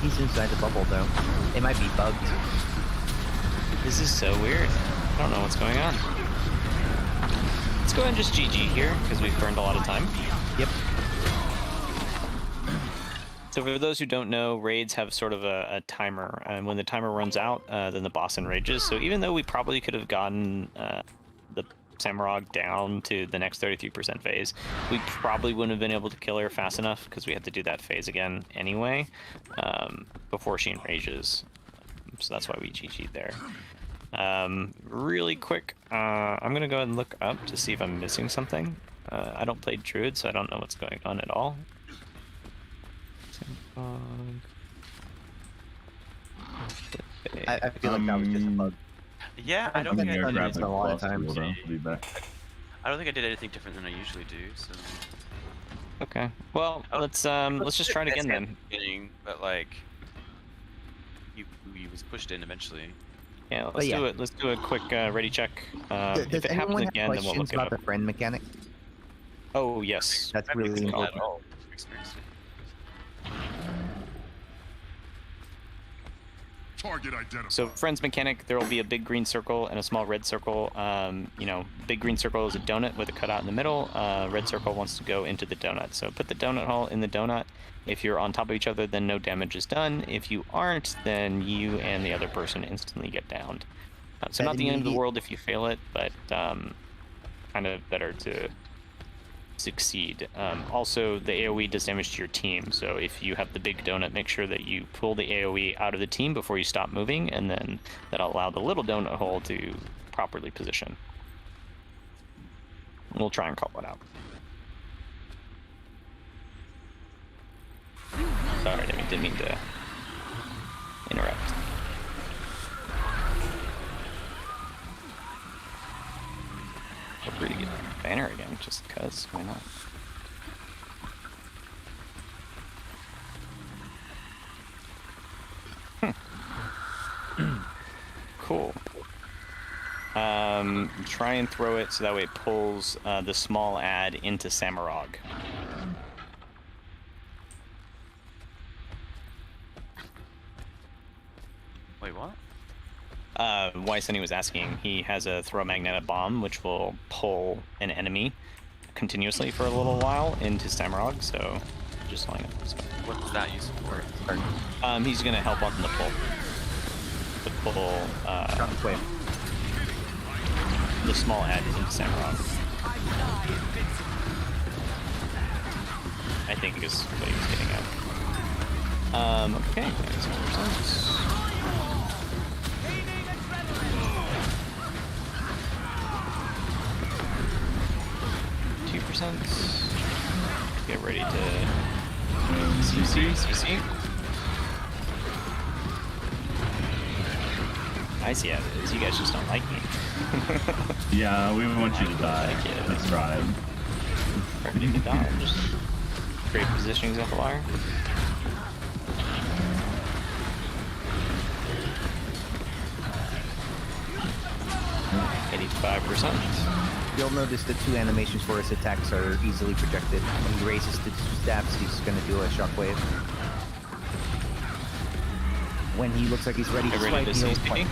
C: He's inside the bubble, though. It might be bugged.
A: This is so weird. I don't know what's going on. Let's go ahead and just GG here, because we've burned a lot of time.
C: Yep.
A: So for those who don't know, raids have sort of a timer, and when the timer runs out, then the boss enrages. So even though we probably could have gotten the Samurag down to the next 33% phase, we probably wouldn't have been able to kill her fast enough, because we had to do that phase again anyway, before she enrages. So that's why we GG'd there. Really quick, I'm going to go ahead and look up to see if I'm missing something. I don't play Druid, so I don't know what's going on at all.
C: I feel like that was just a bug.
F: Yeah, I don't think I did
C: a lot of times.
F: I don't think I did anything different than I usually do. So.
A: Okay. Well, let's just try it again then.
F: Beginning, but like, he was pushed in eventually.
A: Yeah, let's do it. Let's do a quick ready check. If it happens again, then we'll look it up.
C: About the friend mechanic?
A: Oh yes,
C: that's really important.
J: Target identified.
A: So friends mechanic, there will be a big green circle and a small red circle. Big green circle is a donut with a cutout in the middle. Red circle wants to go into the donut. So put the donut hole in the donut. If you're on top of each other, then no damage is done. If you aren't, then you and the other person instantly get downed. So not the end of the world if you fail it, but kind of better to succeed. Also, the AoE does damage to your team, so if you have the big donut, make sure that you pull the AoE out of the team before you stop moving, and then that'll allow the little donut hole to properly position. We'll try and call it out. Sorry, didn't mean to interrupt. Feel free to get a banner again, just because, why not? Cool. Try and throw it so that way it pulls the small ad into Samurag.
F: Wait, what?
A: Why Sunny was asking, he has a throw magnetic bomb which will pull an enemy continuously for a little while into Samurag, so just line up this way.
F: What's that used for?
A: He's gonna help on the pull. The small ad into Samurag.
K: I think is what he was getting at. Okay, that's 2%. 2%. Get ready to CC. I see how it is. You guys just don't like me.
B: Yeah, we want you to die. That's right.
K: Ready to dodge. Great positioning, Zephyr. 85%.
C: You'll notice the 2 animations for his attacks are easily projected. When he raises the 2 stabs, he's gonna do a shockwave. When he looks like he's ready to swipe, he'll swipe.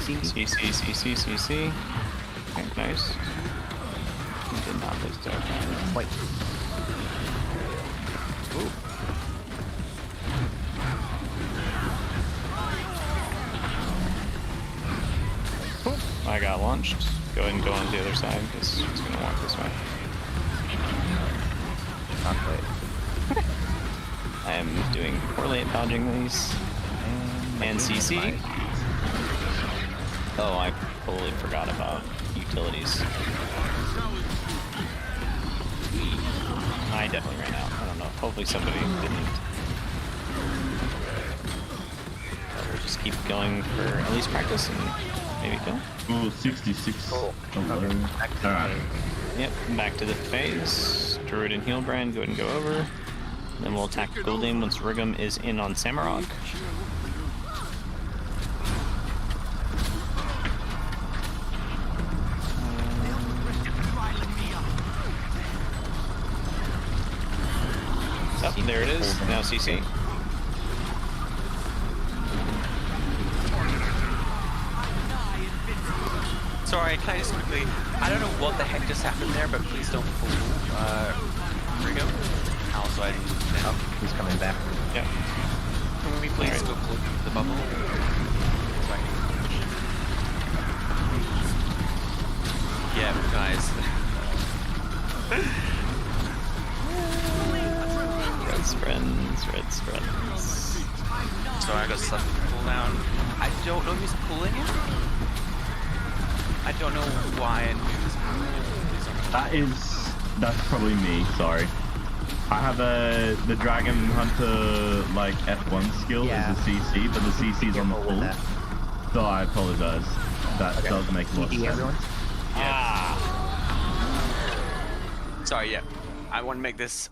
K: CC. Okay, nice. Did not lose there.
C: White.
K: Ooh. I got launched. Go ahead and go on the other side because it's gonna walk this way.
C: Not quite.
K: I am doing poorly at dodging these. And CC. Oh, I totally forgot about utilities. I definitely ran out. I don't know. Hopefully somebody didn't. We'll just keep going for at least practice and maybe kill.
B: Oh, 66.
C: Cool.
B: Alright.
K: Yep, back to the phase. Druid and Healbrand, go ahead and go over. Then we'll attack Gul'dan once Rigum is in on Samurott. Oh, there it is. Now CC.
F: Sorry, can I just quickly... I don't know what the heck just happened there, but please don't fool Rigo. Also, I didn't...
C: Oh, he's coming back.
K: Yep.
F: Can we please go close to the bubble? So I can push. Yeah, guys.
K: Red's friends.
F: Sorry, I got stuck with the cooldown. I don't know who's pulling it. I don't know why and who's pulling it.
B: That's probably me, sorry. I have the Dragon Hunter like F1 skill as a CC, but the CC's on the pull. So I apologize. That does make a lot of sense.
C: Everyone?
F: Yeah. Sorry, yeah. I want to make this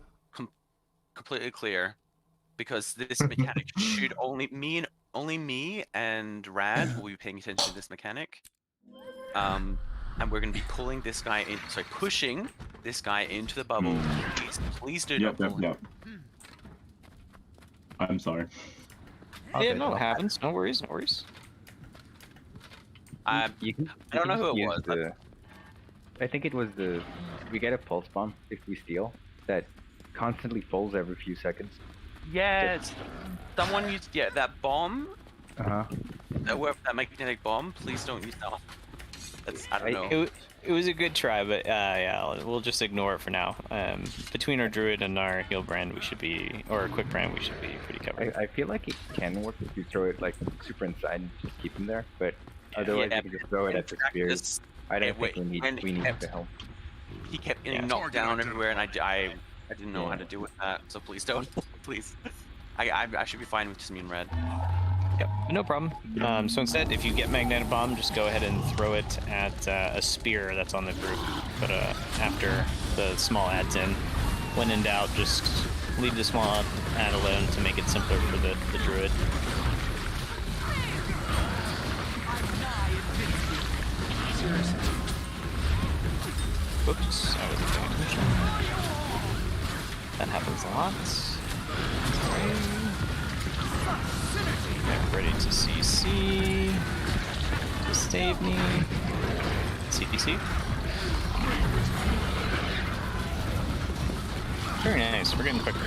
F: completely clear because this mechanic should only me and Rad will be paying attention to this mechanic. And we're going to be pulling this guy in, pushing this guy into the bubble. Please do not pull him.
B: I'm sorry.
K: Yeah, no, it happens. No worries, no worries.
F: I don't know who it was.
G: I think it was we get a pulse bomb if we steal that constantly pulls every few seconds.
F: Yeah, someone used that bomb. That magnetic bomb. Please don't use that. I don't know.
K: It was a good try, but yeah, we'll just ignore it for now. Between our Druid and our Heal Brand, we should be, or our Quick Brand, we should be pretty covered.
G: I feel like it can work if you throw it like super inside and just keep him there, but otherwise you can just throw it at the spears. I don't think we need the help.
F: He kept getting knocked down everywhere, and I didn't know how to deal with that. So please don't, please. I should be fine with just me and Red.
K: Yep, no problem. So instead, if you get Magnetic Bomb, just go ahead and throw it at a spear that's on the group. But after the small ad's in, when in doubt, just leave the small ad alone to make it simpler for the Druid. Oops, I wasn't paying attention. That happens a lot. Get ready to CC. To save me. CPC. Very nice, we're getting quicker.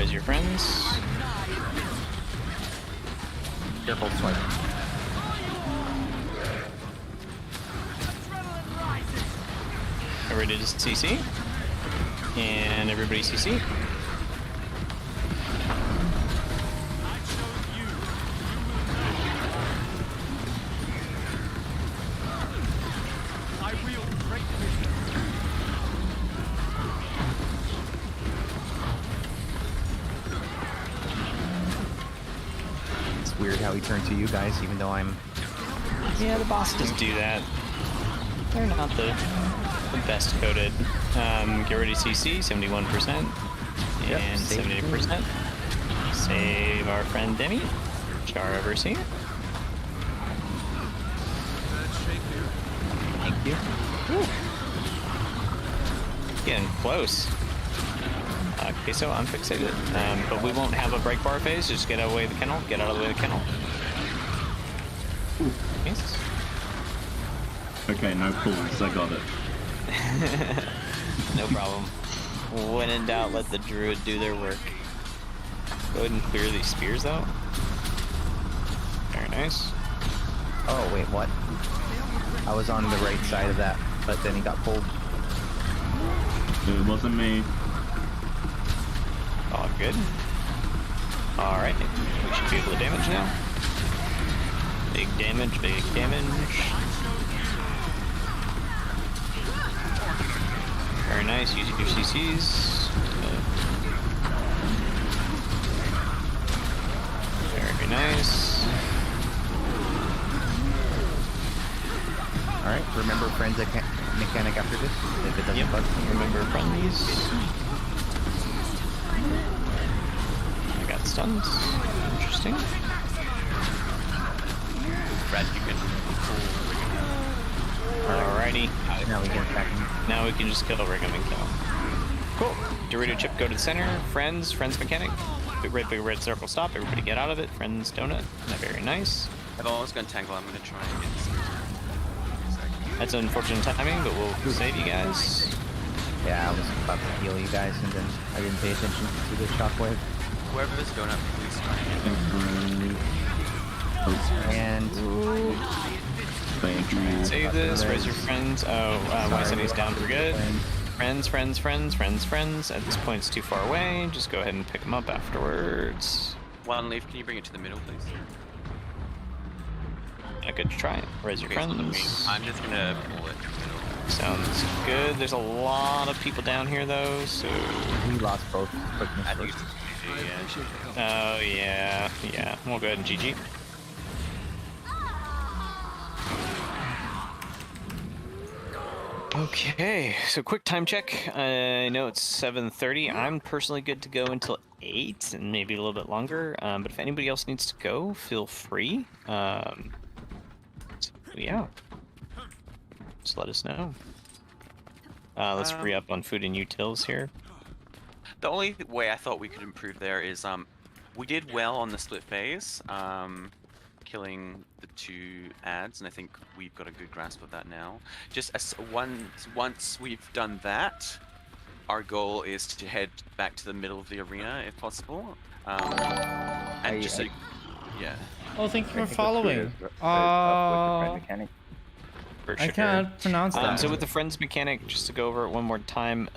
K: Raise your friends.
C: Careful, swipe.
K: Everybody just CC. And everybody CC.
C: It's weird how he turned to you guys, even though I'm...
K: Yeah, the bosses do that. They're not the best coded. Get ready CC, 71%.
C: Yep,
K: And 78%. Save our friend Demi. Char over here.
C: Thank you.
K: Woo. Getting close. Okay, so I'm fixated. But we won't have a break bar phase. Just get out of the way of the kennel. Get out of the way of the kennel. Yes.
B: Okay, no pulls. I got it.
K: No problem. When in doubt, let the druid do their work. Go ahead and clear these spears though. Very nice.
C: Oh, wait, what? I was on the right side of that, but then he got pulled.
B: It wasn't me.
K: All good. Alright, we should be able to damage now. Big damage, big damage. Very nice, use your CCs. Very nice.
C: Alright, remember forensic mechanic after this? If it doesn't bug.
K: Remember friendlies. I got stuns. Interesting.
F: Brad, you can
K: Alrighty.
C: Now we get back in.
K: Now we can just kill Rig'em and kill him. Cool. Dorito chip, go to the center. Friends mechanic. Big red circle, stop. Everybody get out of it. Friends donut. Very nice.
F: I've almost gone tangle. I'm gonna try and get some.
K: That's unfortunate timing, but we'll save you guys.
C: Yeah, I was about to heal you guys, and then I didn't pay attention to the shockwave.
F: Whoever is donut, please try and get
C: And...
B: Thank you.
K: Save this. Raise your friends. Oh, Wysenny's down for good. Friends. At this point, it's too far away. Just go ahead and pick them up afterwards.
F: One leaf, can you bring it to the middle, please?
K: A good try. Raise your friends.
F: I'm just gonna pull it to the middle.
K: Sounds good. There's a lot of people down here, though, so...
C: We lost both quickness
F: I think
C: first.
F: it's
K: Oh, yeah. We'll go ahead and GG. Okay, so quick time check. I know it's 7:30. I'm personally good to go until 8 and maybe a little bit longer. But if anybody else needs to go, feel free. Yeah. Just let us know. Let's free up on food and utils here.
F: The only way I thought we could improve there is we did well on the split phase, killing the 2 ads, and I think we've got a good grasp of that now. Just as once we've done that, our goal is to head back to the middle of the arena if possible. And just like, yeah.
D: Oh, thank you for following. I can't pronounce that.
K: So with the friends mechanic, just to go over it one more time,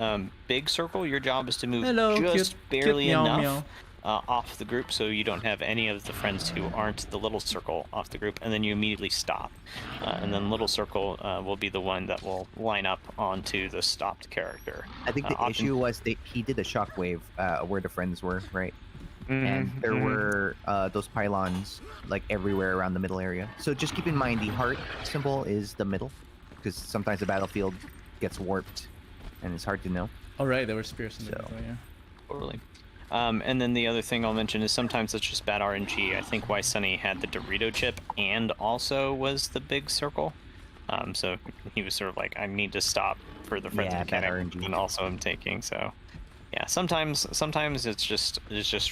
K: big circle, your job is to move just
D: cute
K: barely
D: meow,
K: enough
D: meow.
K: Off the group, so you don't have any of the friends who aren't the little circle off the group, and then you immediately stop. And then little circle will be the one that will line up onto the stopped character.
C: I think the issue was that he did a shockwave where the friends were, right? And there were those pylons like everywhere around the middle area. So just keep in mind the heart symbol is the middle, because sometimes the battlefield gets warped and it's hard to know.
D: Oh right, there were spears in the middle, yeah.
K: Totally. And then the other thing I'll mention is sometimes it's just bad RNG. I think Wysenny had the Dorito chip and also was the big circle. So he was sort of like, I need to stop for the friends mechanic, and also I'm taking, so... Yeah, sometimes it's just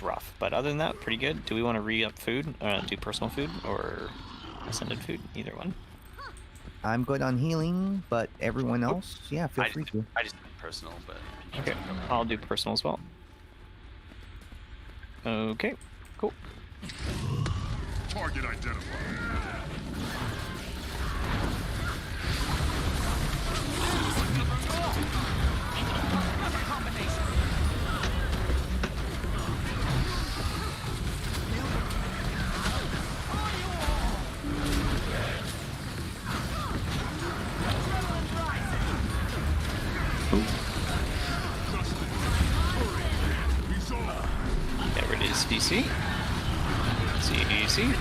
K: rough, but other than that, pretty good. Do we want to re-up food, do personal food, or ascended food? Either one.
C: I'm good on healing, but everyone else, yeah, feel free to.
F: I just personal, but
K: okay, I'll do personal as well.
A: Okay, cool.
J: Target identified.
A: There it is, DC. CDC.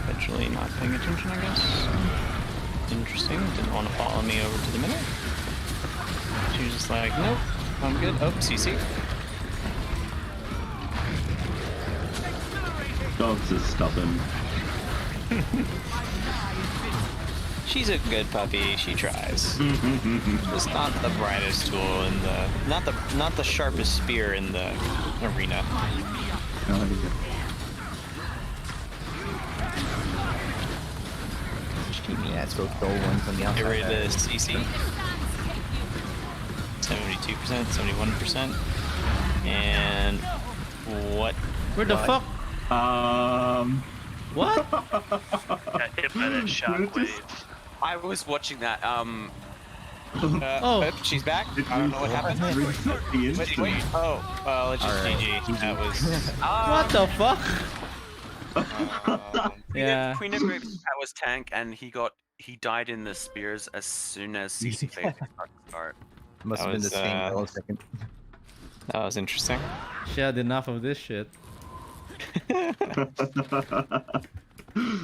A: Eventually not paying attention, I guess. Interesting. Didn't want to follow me over to the minute. She was just like, nope, I'm good. Oh, CC.
B: Dogs are stubborn.
A: She's a good puppy. She tries. Just not the brightest tool in the, not the sharpest spear in the arena.
C: Yeah, it's both gold ones on the outside.
A: Get rid of the CC. 72%, 71%. And what?
D: Where the fuck? What?
M: Got hit by that shockwave.
F: I was watching that.
A: Oh, she's back. I don't know what happened. Wait. Oh, let's just GG. That was.
D: What the fuck? Yeah.
F: Queen of Grapes was tank, and he died in the spears as soon as CC phase started to start.
C: Must have been the same millisecond.
A: That was interesting.
D: She had enough of this shit.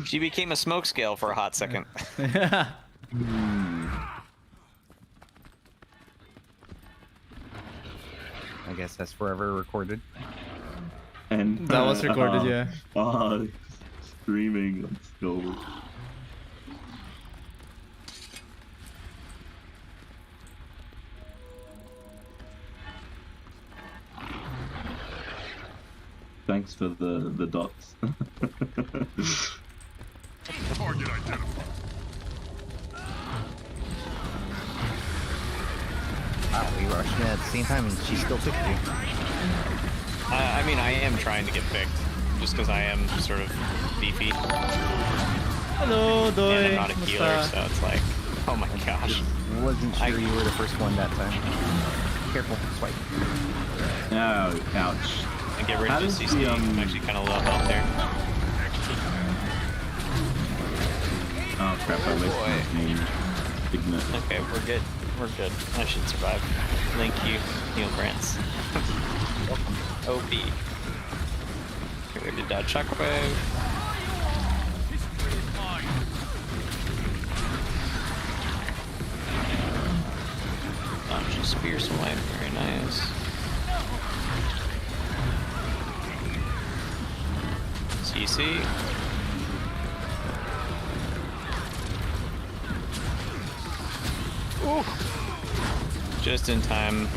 A: She became a smoke scale for a hot second.
D: Yeah.
C: I guess that's forever recorded.
B: And
D: that was recorded, yeah.
B: Streaming on Skull. Thanks for the dots.
J: Target identified.
C: Wow, we rushed in at the same time and she still picked you.
A: I mean, I am trying to get picked, just because I am sort of beefy.
D: Hello, Doi.
A: And I'm not a healer, so it's like, oh my gosh.
C: I wasn't sure you were the first one that time. Careful, swipe.
B: Oh, ouch.
A: And get rid of the CC. I'm actually kind of low health there.
B: Oh crap, I wasted my name. Ignite.
A: Okay, we're good. We're good. I should survive. Thank you, heal grants. OP. Get rid of dodge shockwave. Dodge spear swipe. Very nice. CC. Ooh. Just in time.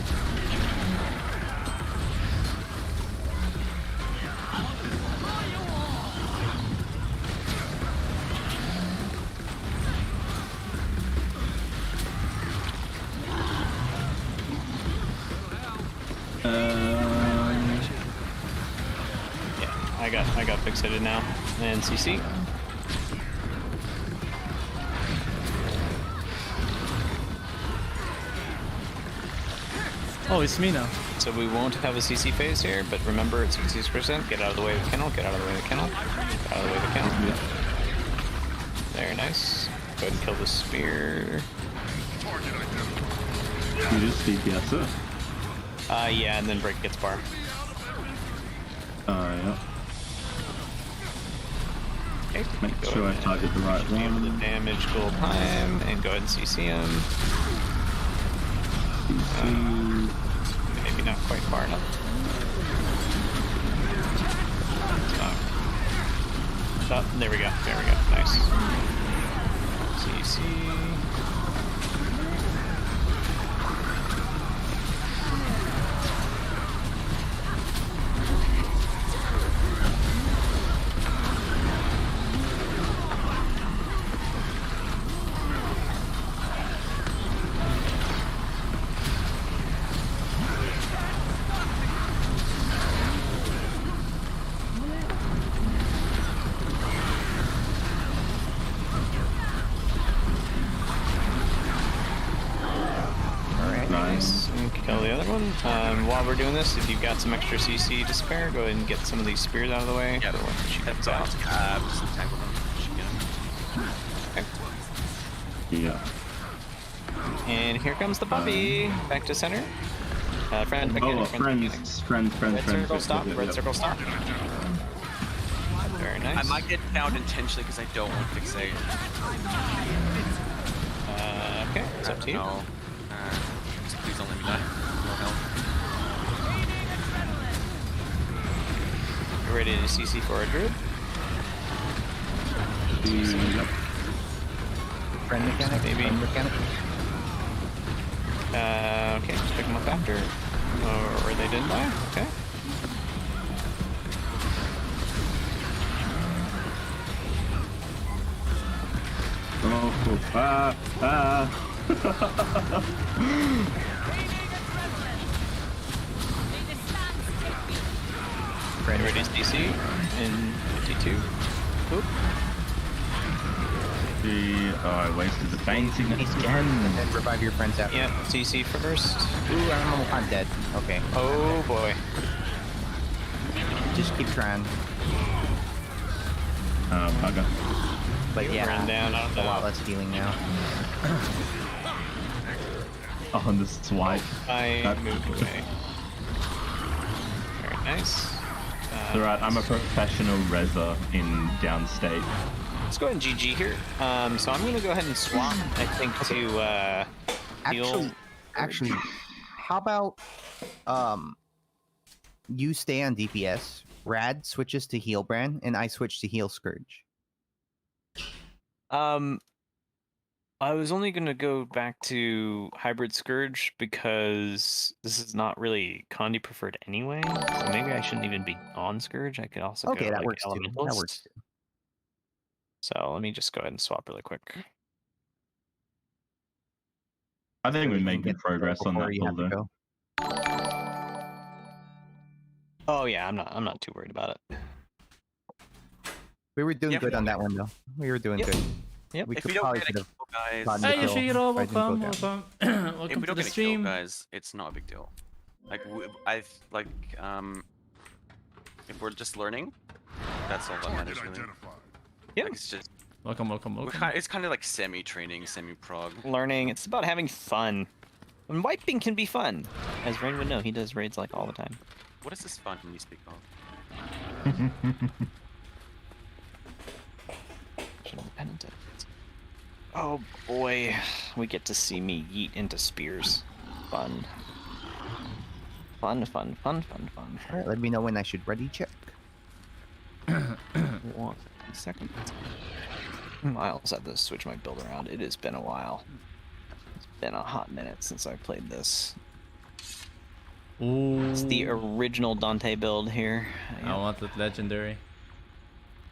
A: Yeah, I got fixated now. And CC.
D: Oh, it's me now.
A: So we won't have a CC phase here, but remember it's 66%. Get out of the way of the kennel, get out of the way of the kennel. Get out of the way of the kennel. Very nice. Go ahead and kill the spear.
B: You just DPS it?
A: Yeah, and then break gets bar.
B: Yeah.
A: Okay.
B: Make sure I target the right one.
A: The damage gold time, and go ahead and CC him. Maybe not quite far enough. Oh, there we go. There we go. Nice. CC. kill the other one. While we're doing this, if you've got some extra CC to spare, go ahead and get some of these spears out of the way.
F: Yeah,
A: the ones that she cuts out.
F: Just tangle them. Should get them.
A: Okay.
B: Yeah.
A: And here comes the puppy. Back to center. Friend, mechanic,
B: Friends.
A: Red circle stop. Red circle stop. Very nice.
F: I might get found intentionally because I don't want to fixate.
A: Okay, it's up to you.
F: Just please don't let me die. No help.
A: You're ready to CC for a druid?
C: Friend mechanic?
A: Maybe.
C: Friend mechanic?
A: Okay, just pick them up after. Or they didn't die? Okay.
C: Friend
A: Ready to DC in 52. Oop.
B: Oh, I wasted the fainting again.
C: and then revive your friends after.
A: Yeah, CC first.
C: Ooh, I'm dead. Okay.
A: Oh boy.
C: Just keep trying.
B: Bugger.
C: But yeah,
A: Run down, I don't
C: a lot
A: know.
C: less healing now.
B: On the swipe.
A: I moved away. Very nice.
B: It's alright, I'm a professional reser in downstate.
A: Let's go ahead and GG here. So I'm gonna go ahead and swap, I think, to heal.
C: Actually, how about you stay on DPS, Rad switches to heal Brand, and I switch to heal Scourge.
A: I was only gonna go back to Hybrid Scourge because this is not really Condi preferred anyway. So maybe I shouldn't even be on Scourge. I could also
C: Okay,
A: go
C: that
A: like
C: works too.
A: Elementalist.
C: That works too.
A: So let me just go ahead and swap really quick.
B: I think we
C: You
B: made
C: can
B: good
C: get
B: progress on
C: before
B: that
C: you have
B: build
C: to
B: though.
C: go.
A: Oh yeah, I'm not too worried about it.
C: We were doing
F: Yep.
C: good on that one though. We were doing
A: Yep.
C: good.
A: Yep.
C: We
F: If
C: could
F: we don't
C: probably
F: get a
C: could have
F: kill, guys,
C: gotten the
D: Hey,
C: kill.
D: Yoshihiro,
C: if I didn't go
D: welcome,
C: down.
D: welcome.
F: if
D: Welcome
F: we
D: to
F: don't
D: the
F: get a kill,
D: stream.
F: guys, it's not a big deal. Like if we're just learning, that's all that
J: Target
F: matters really.
J: identified.
A: Yep.
F: Like it's just
D: Welcome.
F: it's kind of like semi-training, semi-prog.
A: Learning. It's about having fun. And wiping can be fun. As Rain would know, he does raids like all the time.
F: What is this fun you speak of?
A: Oh boy, we get to see me yeet into spears. Fun. Fun.
C: Alright, let me know when I should ready check.
A: 1 second. I also have to switch my build around. It has been a while. It's been a hot minute since I played this.
D: Ooh.
A: It's the original Dante build here.
D: I want the legendary.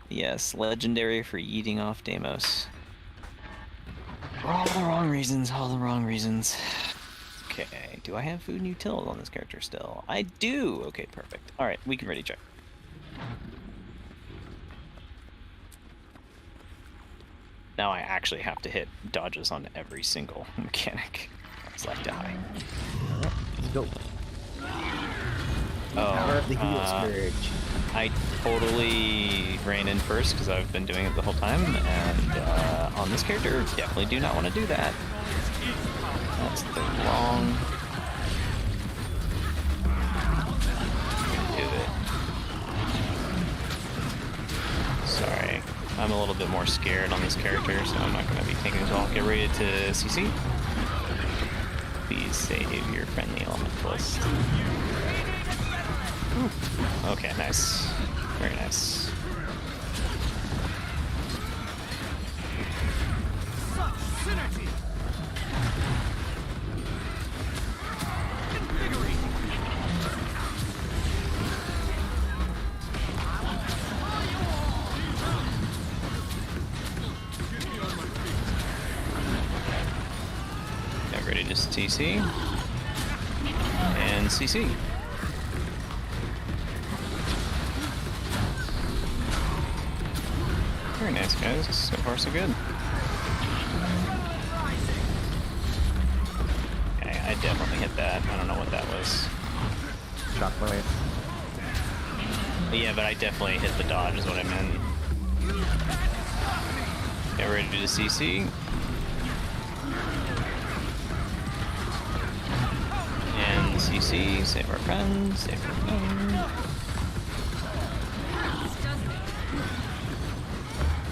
A: Yes, legendary for eating off Deimos. For all the wrong reasons, Okay, do I have food and utils on this character still? I do! Okay, perfect. Alright, we can ready check. Now I actually have to hit dodges on every single mechanic. It's like die.
C: Let's go.
A: Oh,
C: Power of the heal Scourge.
A: I totally ran in first because I've been doing it the whole time, and on this character, definitely do not want to do that. That's the wrong... Do it. Sorry, I'm a little bit more scared on this character, so I'm not going to be taking as well. Get ready to CC. Please save your friendly elementalist. Okay, nice. Very nice. Get ready to CC. And CC. Very nice, guys. So far, so good. Okay, I definitely hit that. I don't know what
C: way.
K: Yeah, but I definitely hit the dodge is what I meant. Get ready to CC. And CC, save our friends, save our friends.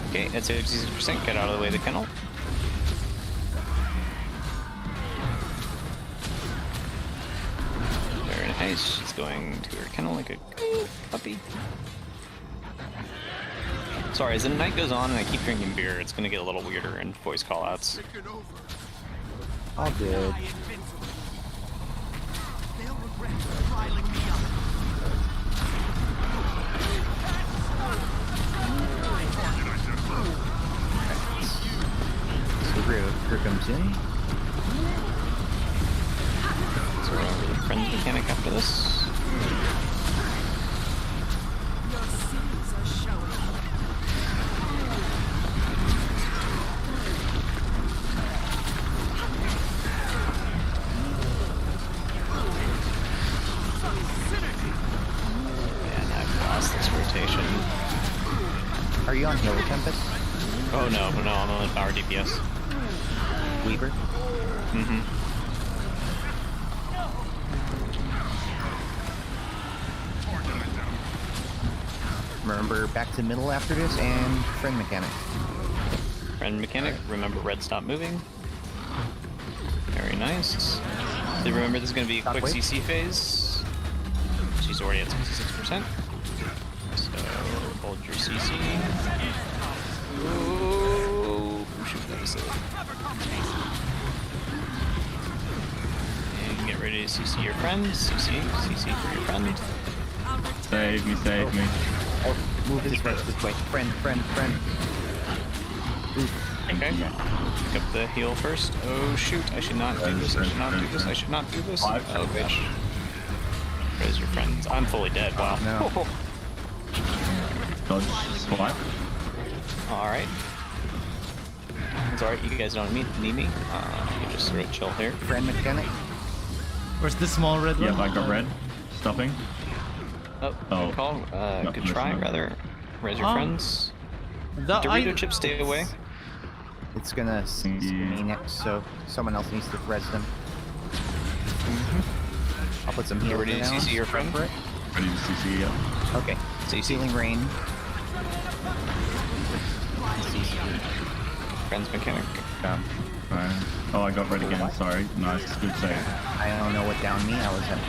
K: Okay, at 66%, get out of the way of the kennel. Very nice, she's going to her kennel like a puppy. Sorry, as the night goes on and I keep drinking beer, it's gonna get a little weirder in voice callouts.
C: All good.
H: They'll regret riling me up.
C: So Grig comes in.
K: So we're over the friends mechanic after this.
H: Your sins are showing.
K: And I've lost this rotation.
C: Are you on Hill Tempest?
K: Oh no, I'm on power DPS.
C: Weaver?
K: Mm-hmm.
C: Remember, back to middle after this, and friend mechanic.
K: Friend mechanic, remember red stop moving. Very nice. So remember this is going to be a quick CC phase. She's already at 66%. So hold your CC. Oh, shoot, that was silly. And get ready to CC your friends. CC for your friend.
B: Save me, save me.
C: Oh, move this way. Friend.
K: Okay. Pick up the heal first. Oh shoot, I should not do this. I should not do this. Oh gosh. Where's your friends? I'm fully dead. Wow.
C: No.
B: Dodge swipe.
K: Alright. It's alright, you guys don't need me. You can just sort of chill here.
C: Friend mechanic.
D: Where's the small red one?
B: Yep, I got red. Stopping.
K: Oh, good call. Good try, rather. Where's your friends? Dorito chip, stay away.
C: It's gonna CC me next, so someone else needs to res them. I'll put some heal
K: ready to
C: down.
K: CC your friend?
B: Ready to CC, yeah.
C: Okay.
K: CC.
C: Sealing rain.
K: Friends mechanic.
B: Yeah. Fine. Oh, I got red again. Sorry. Nice. Good save.
C: I don't know what downed me. I was at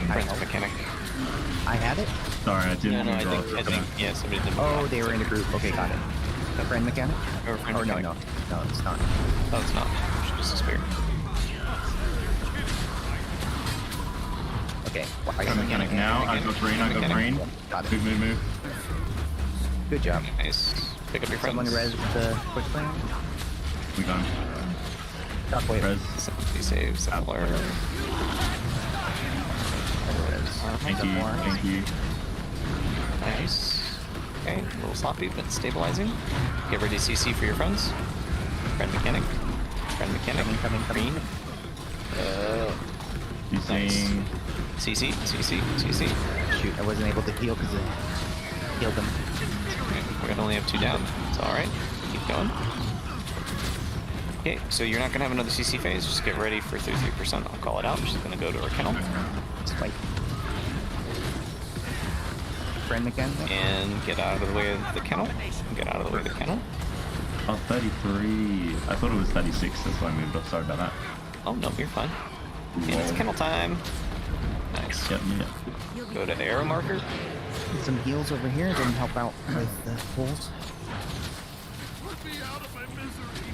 K: Friends mechanic.
C: I had it?
B: Sorry, I didn't.
K: No, I think, yeah, somebody did.
C: Oh, they were in a group. Okay, got it. The friend mechanic?
K: Or friend
C: Oh,
K: mechanic.
C: no, it's not.
K: Oh, it's not. She just disappeared.
C: Okay.
B: I got mechanic now. I got green.
C: Got it.
B: Move.
C: Good job.
K: Nice. Pick up your friends.
C: Someone res the quick plan.
B: We gone.
C: Shockwave.
B: Res.
K: Somebody save Sampler.
B: Thank you.
K: Nice. Okay, a little sloppy, but stabilizing. Get ready to CC for your friends. Friend mechanic.
C: Coming.
K: Green.
B: You saying?
K: CC.
C: Shoot, I wasn't able to heal because I healed them.
K: Okay, we're gonna only have 2 down. It's alright. Keep going. Okay, so you're not gonna have another CC phase. Just get ready for 33%. I'll call it out. She's gonna go to her kennel.
C: Spike. Friend mechanic.
K: And get out of the way of the kennel.
B: Oh, 33. I thought it was 36. That's why I moved up. Sorry about that.
K: Oh, no, you're fine. And it's kennel time. Nice.
B: Yep.
K: Go to the arrow marker.
C: Some heals over here didn't help out with the pulls.
J: Put me out of my misery.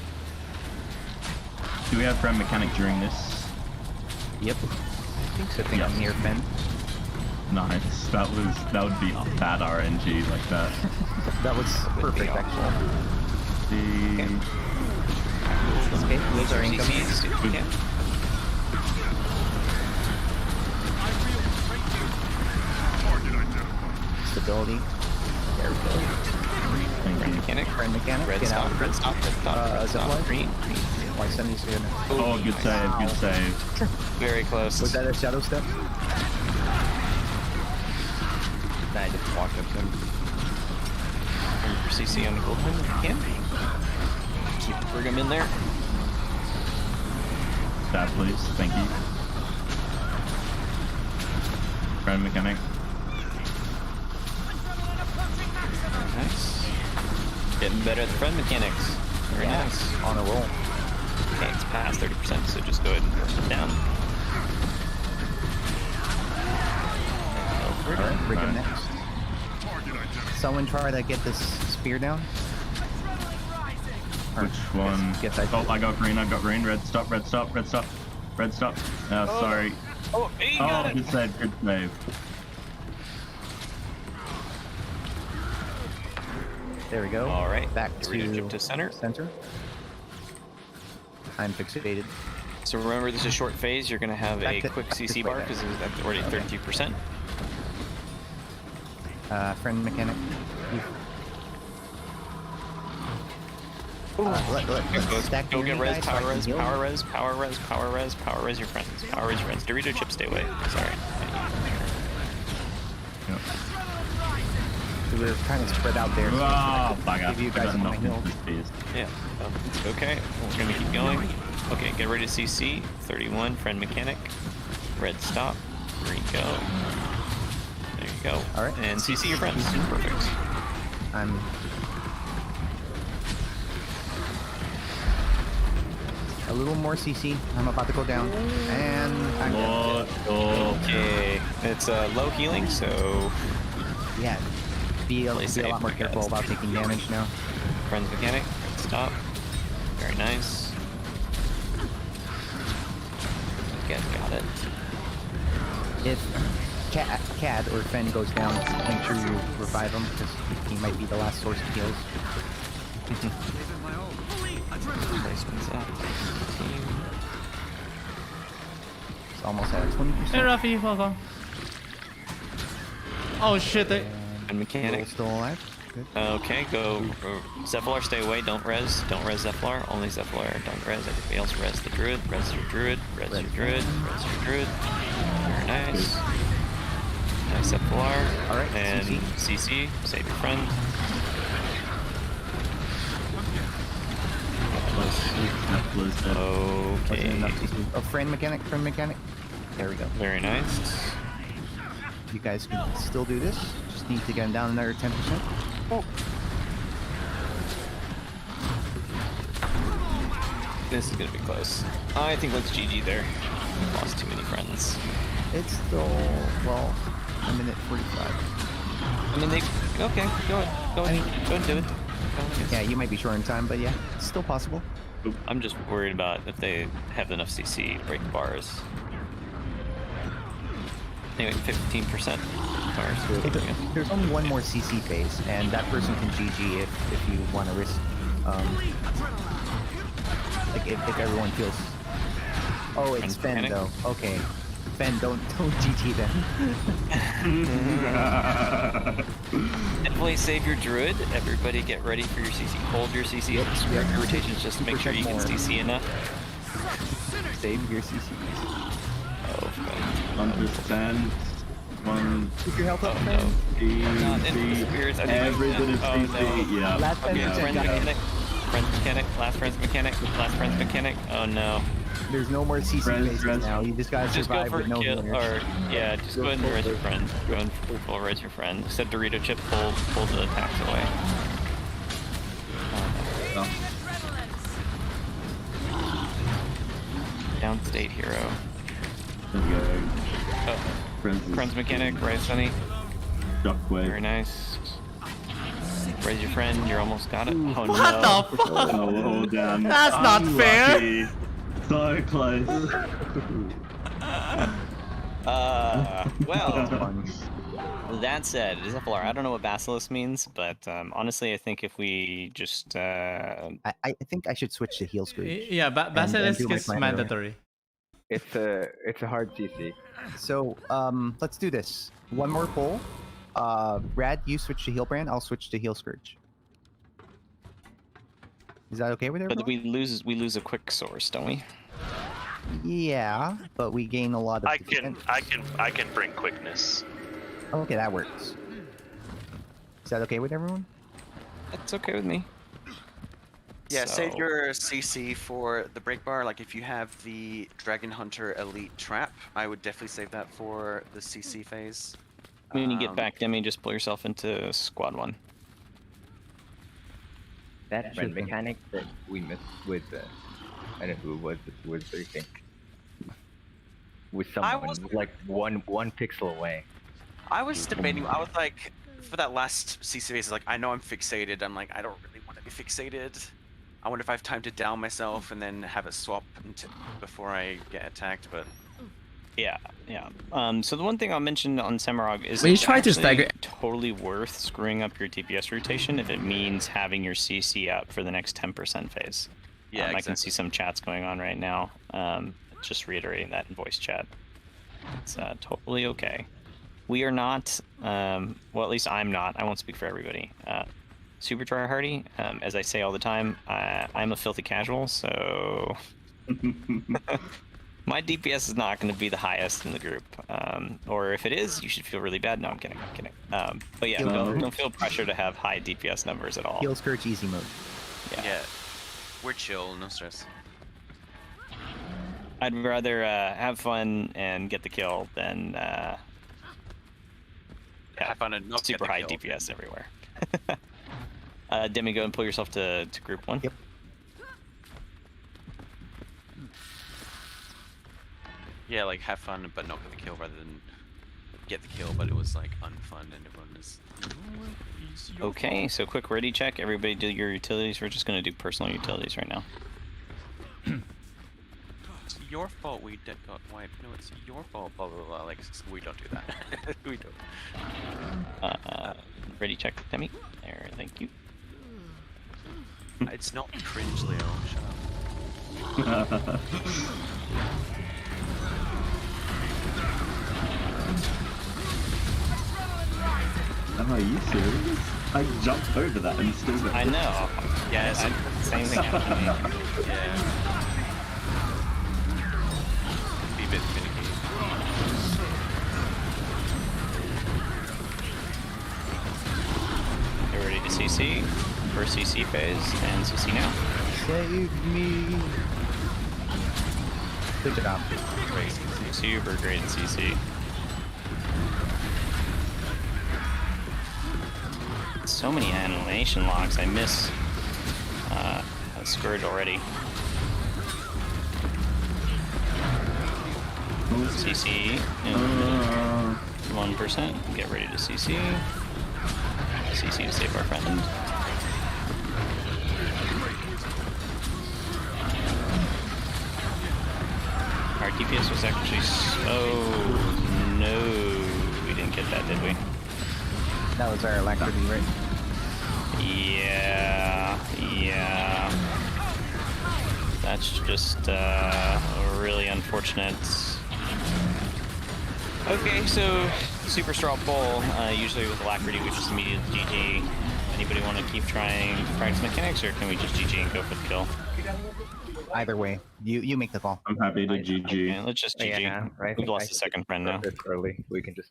B: Do we have friend mechanic during this?
C: Yep. I think so.
B: Yes.
C: I'm near Fen.
B: Nice. That would be bad RNG like that.
C: That was perfect, actually.
K: Okay,
C: those are incoming.
K: Yeah.
C: Stability. There we go. Friend mechanic.
K: Red
C: Get
K: stop,
C: out.
K: red stop. Green.
C: Why send these in?
B: Oh, good save.
K: Very close.
C: Was that a shadow step?
K: walk up to him. And for CC on the gold if you can. Keep Brigham in there.
B: Stab, please. Thank you. Friend mechanic.
K: Nice. Getting better at the friend mechanics. Very nice.
C: On a roll.
K: Okay, it's past 30%, so just go ahead and push it down.
C: Alright, Brigham next. Someone try to get this spear down.
B: Which one?
C: Get that.
B: Oh, I got green. Red stop, red stop, red stop. Red stop. Oh, sorry.
K: Oh, he got it.
B: Good save, good save.
C: There we go.
K: All right.
C: Back
K: to center.
C: I'm fixated.
K: So remember, this is a short phase. You're going to have a quick CC bar because it's already 32%.
C: Friend mechanic.
K: Go get res, power res, power res, power res, power res, power res your friends. Power res your friends. Dorito chip, stay away. Sorry.
B: Yep.
C: So we're kind of spread out there. So give you guys my heal.
K: Yeah. Okay. We're gonna keep going. Okay. Get ready to CC. 31. Friend mechanic. Red stop. Green go. There you go.
C: All right.
K: And CC your friends. Perfect.
C: I'm. A little more CC. I'm about to go down. And I'm dead.
K: Okay. It's low healing, so
C: yeah. Be a lot more careful about taking damage now.
K: Friends mechanic. Stop. Very nice. Again, got it.
C: If Cad or Fen goes down, make sure you revive him because he might be the last source of heals.
K: Placements up.
C: It's almost at 20%.
D: Hey Rafi, welcome. Oh shit,
K: And mechanic.
C: Still alive? Good.
K: Okay, go. Zephylar, stay away. Don't res Zephylar. Only Zephylar. Don't res. Everybody else res the druid. Res your druid. Res your druid. Res your druid. Very nice. Nice Zephylar.
C: Alright,
K: and CC. Save your friend. Okay.
C: Oh, friend mechanic. There we go.
K: Very nice.
C: You guys can still do this. Just need to get him down another 10%. Oh.
K: This is gonna be close. I think let's GG there. We lost too many friends.
C: It's still, well, a minute 45.
K: I mean, okay, go ahead and do it.
C: Yeah, you might be short in time, but yeah, it's still possible.
K: I'm just worried about if they have enough CC to break the bars. Anyway, 15% bars.
C: There's only one more CC phase, and that person can GG if you want to risk, like if everyone feels. Oh, it's Fen though. Okay, Fen, don't GG then.
K: Definitely save your druid. Everybody get ready for your CC. Hold your CC. Your rotations. Just make sure you can CC enough.
C: Save your CC.
K: Oh,
B: understand.
C: Keep your health up,
K: no. Everybody
B: CC. Yeah.
C: Last
K: friend's mechanic. Oh no.
C: There's no more CC phases now. You just gotta survive with no healers.
K: Or yeah, just go ahead and res your friend. Go ahead and full res your friend. Except Dorito chip, pull the attacks away. Downstate hero. Oh. Friends mechanic, right, Sunny?
B: Shockwave.
K: Very nice. Raise your friend, you're almost got it. Oh
D: what
K: no.
D: The fuck?
B: Oh, damn.
D: That's not fair.
B: So close.
K: Well, that said, Zephylar, I don't know what Basilisk means, but honestly, I think if we just...
C: I think I should switch to Heal Scourge.
D: Yeah, Basilisk is mandatory.
G: It's a hard CC.
C: So, let's do this. One more poll. Rad, you switch to Heal Brand, I'll switch to Heal Scourge. Is that okay with everyone?
K: But we lose a quick source, don't we?
C: Yeah, but we gain a lot of
M: I can bring quickness.
C: Okay, that works. Is that okay with everyone?
K: That's okay with me.
F: Yeah, save
K: So-
F: your CC for the break bar. Like if you have the Dragon Hunter Elite Trap, I would definitely save that for the CC phase.
K: When you get back, Demi, just pull yourself into squad 1.
G: That friend mechanic that we missed with, I don't know who it was I think, with someone
F: was-
G: like one pixel away.
F: I was debating. I was like, for that last CC phase, like I know I'm fixated. I'm like, I don't really want to be fixated. I wonder if I have time to down myself and then have a swap before I get attacked. But
K: Yeah. So the one thing I'll mention on Semirog is
N: When you
K: it's
N: try to
K: actually
N: stagger-
K: totally worth screwing up your DPS rotation if it means having your CC up for the next 10% phase.
F: Yeah,
K: I can
F: exactly.
K: see some chats going on right now. Just reiterating that in voice chat. It's totally okay. We are not, well, at least I'm not. I won't speak for everybody. Super tryhardy. As I say all the time, I'm a filthy casual, so my DPS is not going to be the highest in the group. Or if it is, you should feel really bad. No, I'm kidding. But yeah, don't feel pressure to have high DPS numbers at all.
C: Heal Scourge easy mode.
F: yeah, we're chill, no stress.
K: I'd rather have fun and get the kill than
F: Have fun and not
K: super
F: get the
K: high
F: kill.
K: DPS everywhere. Demi, go and pull yourself to group 1.
C: Yep.
F: Yeah, like have fun but not get the kill rather than get the kill but it was like unfun and everyone is.
K: Okay, so quick ready check. Everybody do your utilities. We're just going to do personal utilities right now.
F: It's your fault we got wiped. No, it's your fault. Blah blah blah. Like we don't do that. We don't.
K: Ready check, Demi. There, thank you.
F: It's not cringe, Leo. Shut up.
B: Are you serious? I jumped over that and still got
K: I know.
F: Yeah, it's
K: Same thing happened to me.
F: yeah. Be a bit finicky.
K: Get ready to CC. First CC phase, and CC now.
C: Save me. Good job.
K: Great. Super great in CC. So many animation locks. I miss Scourge already. CC in 1%. Get ready to CC. CC to save our friend. Our DPS was actually. Oh no, we didn't get that, did we?
C: That was our alacrity, right?
K: Yeah. That's just really unfortunate. Okay, so super straw pull. Usually with alacrity, we just immediately GG. Anybody want to keep trying practice mechanics, or can we just GG and go for the kill?
C: Either way, you make the call.
B: I'm happy to GG.
K: Okay, let's just GG.
G: Yeah, right.
K: We've lost the second friend now.
G: It's early. We can just.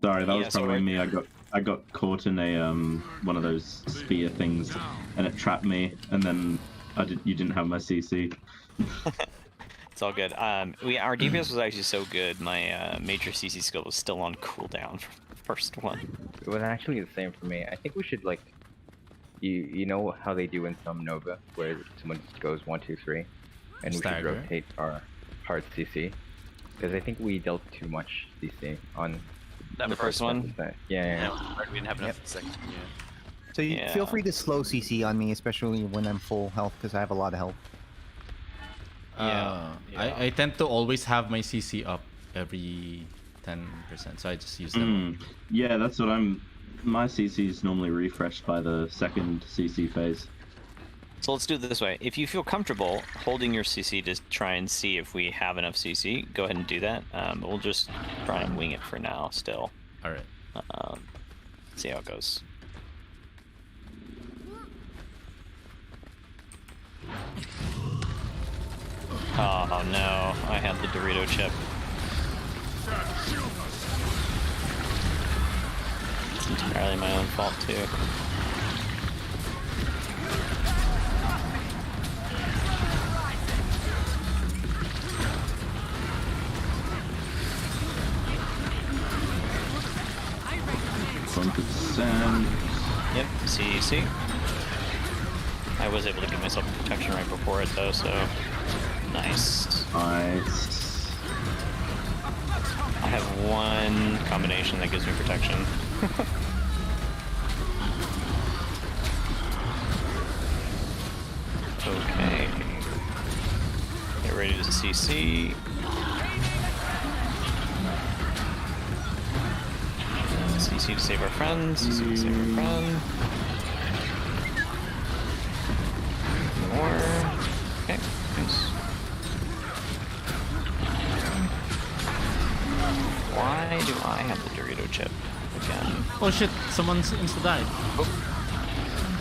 B: Sorry, that
K: Yeah,
B: was
K: so
B: probably
K: we're-
B: me. I got caught in a one of those spear things, and it trapped me. And then you didn't have my CC.
K: It's all good. Our DPS was actually so good. My major CC skill was still on cooldown from the first one.
G: It was actually the same for me. I think we should like, you know how they do in some Nova, where someone just goes 1, 2, 3, and we
D: Stagger.
G: should rotate our hard CC, because I think we dealt too much CC on
K: The first one?
G: Yeah.
F: We didn't have enough second. Yeah.
C: So you
K: Yeah.
C: feel free to slow CC on me, especially when I'm full health, because I have a lot of health.
K: Yeah.
D: I tend to always have my CC up every 10%, so I just use them.
B: Yeah, that's what my CC is normally refreshed by the second CC phase.
K: So let's do it this way. If you feel comfortable holding your CC to try and see if we have enough CC, go ahead and do that. But we'll just try and wing it for now still.
D: Alright.
K: See how it goes. Oh no, I had the Dorito chip. It's entirely my own fault too. Yep, CEC. I was able to give myself protection right before it though, so nice.
B: Nice.
K: I have one combination that gives me protection. Okay. Get ready to CC. CC to save our friends. CC to save our friend. More. Okay, nice. Why do I have the Dorito chip again?
D: Oh shit, someone's insta-died.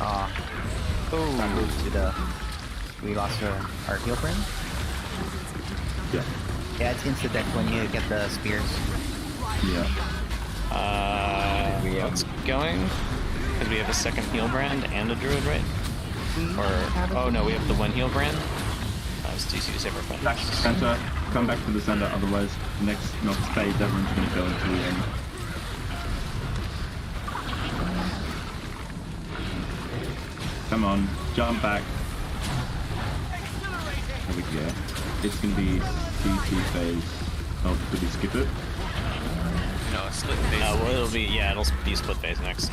C: I moved to the... We lost our heal friend?
B: Yeah.
C: Yeah, it's insta-deck when you get the spears.
B: Yeah.
K: What's going? Because we have a second heal brand and a druid, right? Or, oh no, we have the one heal brand. It's DC to save our friends.
B: Back to the center. Come back to the center, otherwise next phase everyone's going to go into the end. Come on, jump back. There we go. It's going to be CC phase. Oh, did we skip it?
F: No, split phase.
K: Well, it'll be, yeah, it'll be split phase next.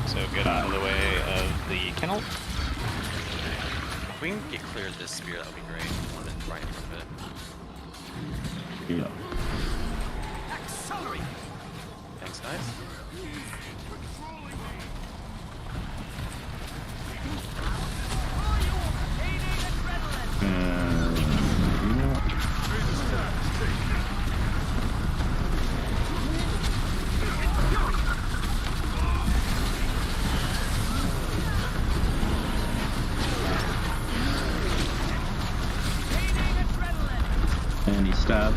K: So get out of the way of the kennel.
F: If we can get clear of this spear, that would be great. One in right in front of it.
B: Yeah.
H: Accelerate.
F: Thanks, guys.
B: And he stabbed.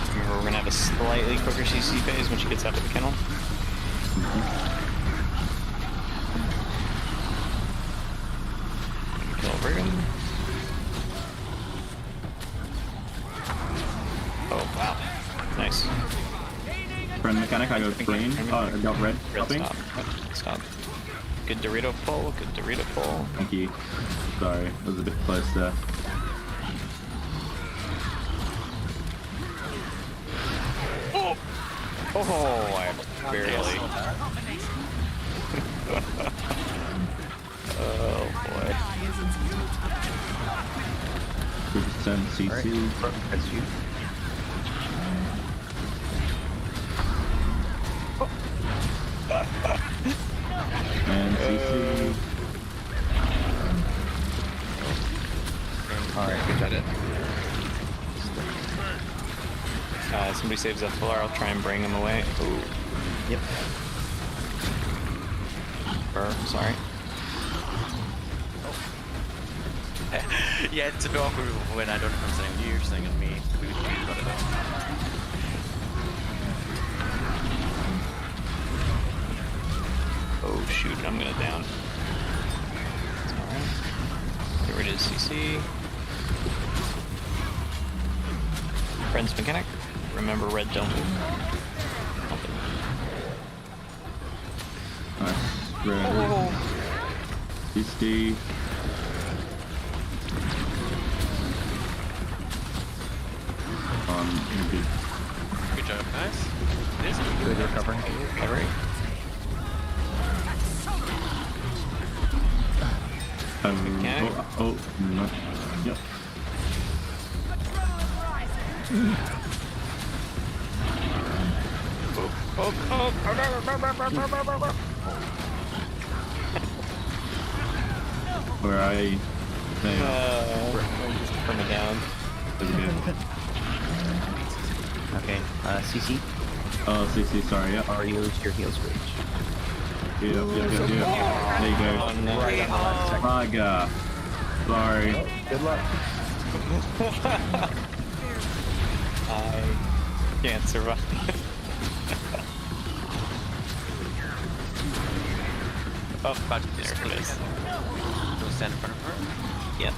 K: Remember, we're gonna have a slightly quicker CC phase when she gets out of the kennel. Kill Brigham. Oh wow, nice.
B: Friend mechanic, I go green. Oh, I got red.
K: Red, stop. Stop. Good Dorito pull. Good Dorito pull.
B: Thank you. Sorry, it was a bit close there.
K: Oh! Oh, I barely. Oh boy.
B: 3% CC.
C: That's you.
B: And CC.
C: Alright, good job.
K: Somebody saves that floor, I'll try and bring him away. Ooh.
C: Yep.
K: Sorry.
F: Yeah, it's a bit awkward when I don't know if I'm saying you, you're saying on me. We got it out.
K: Oh shoot, I'm gonna down. It's alright. Get rid of CC. Friends mechanic. Remember red don't move.
B: Nice. Red. CC. Good.
F: Good job, guys. It is
C: Good recovering.
K: Recovery.
B: No. Yep. Where I...
K: Just turn it down.
C: Okay, CC.
B: Oh, CC, sorry, yeah.
C: Or you lose your heal switch.
B: Yep. There you go.
K: Oh, no.
C: Right on the last second.
B: My God. Sorry.
G: Good luck.
K: I can't survive.
F: Oh, about to
K: There it is.
F: Go stand in front of her.
K: Yep.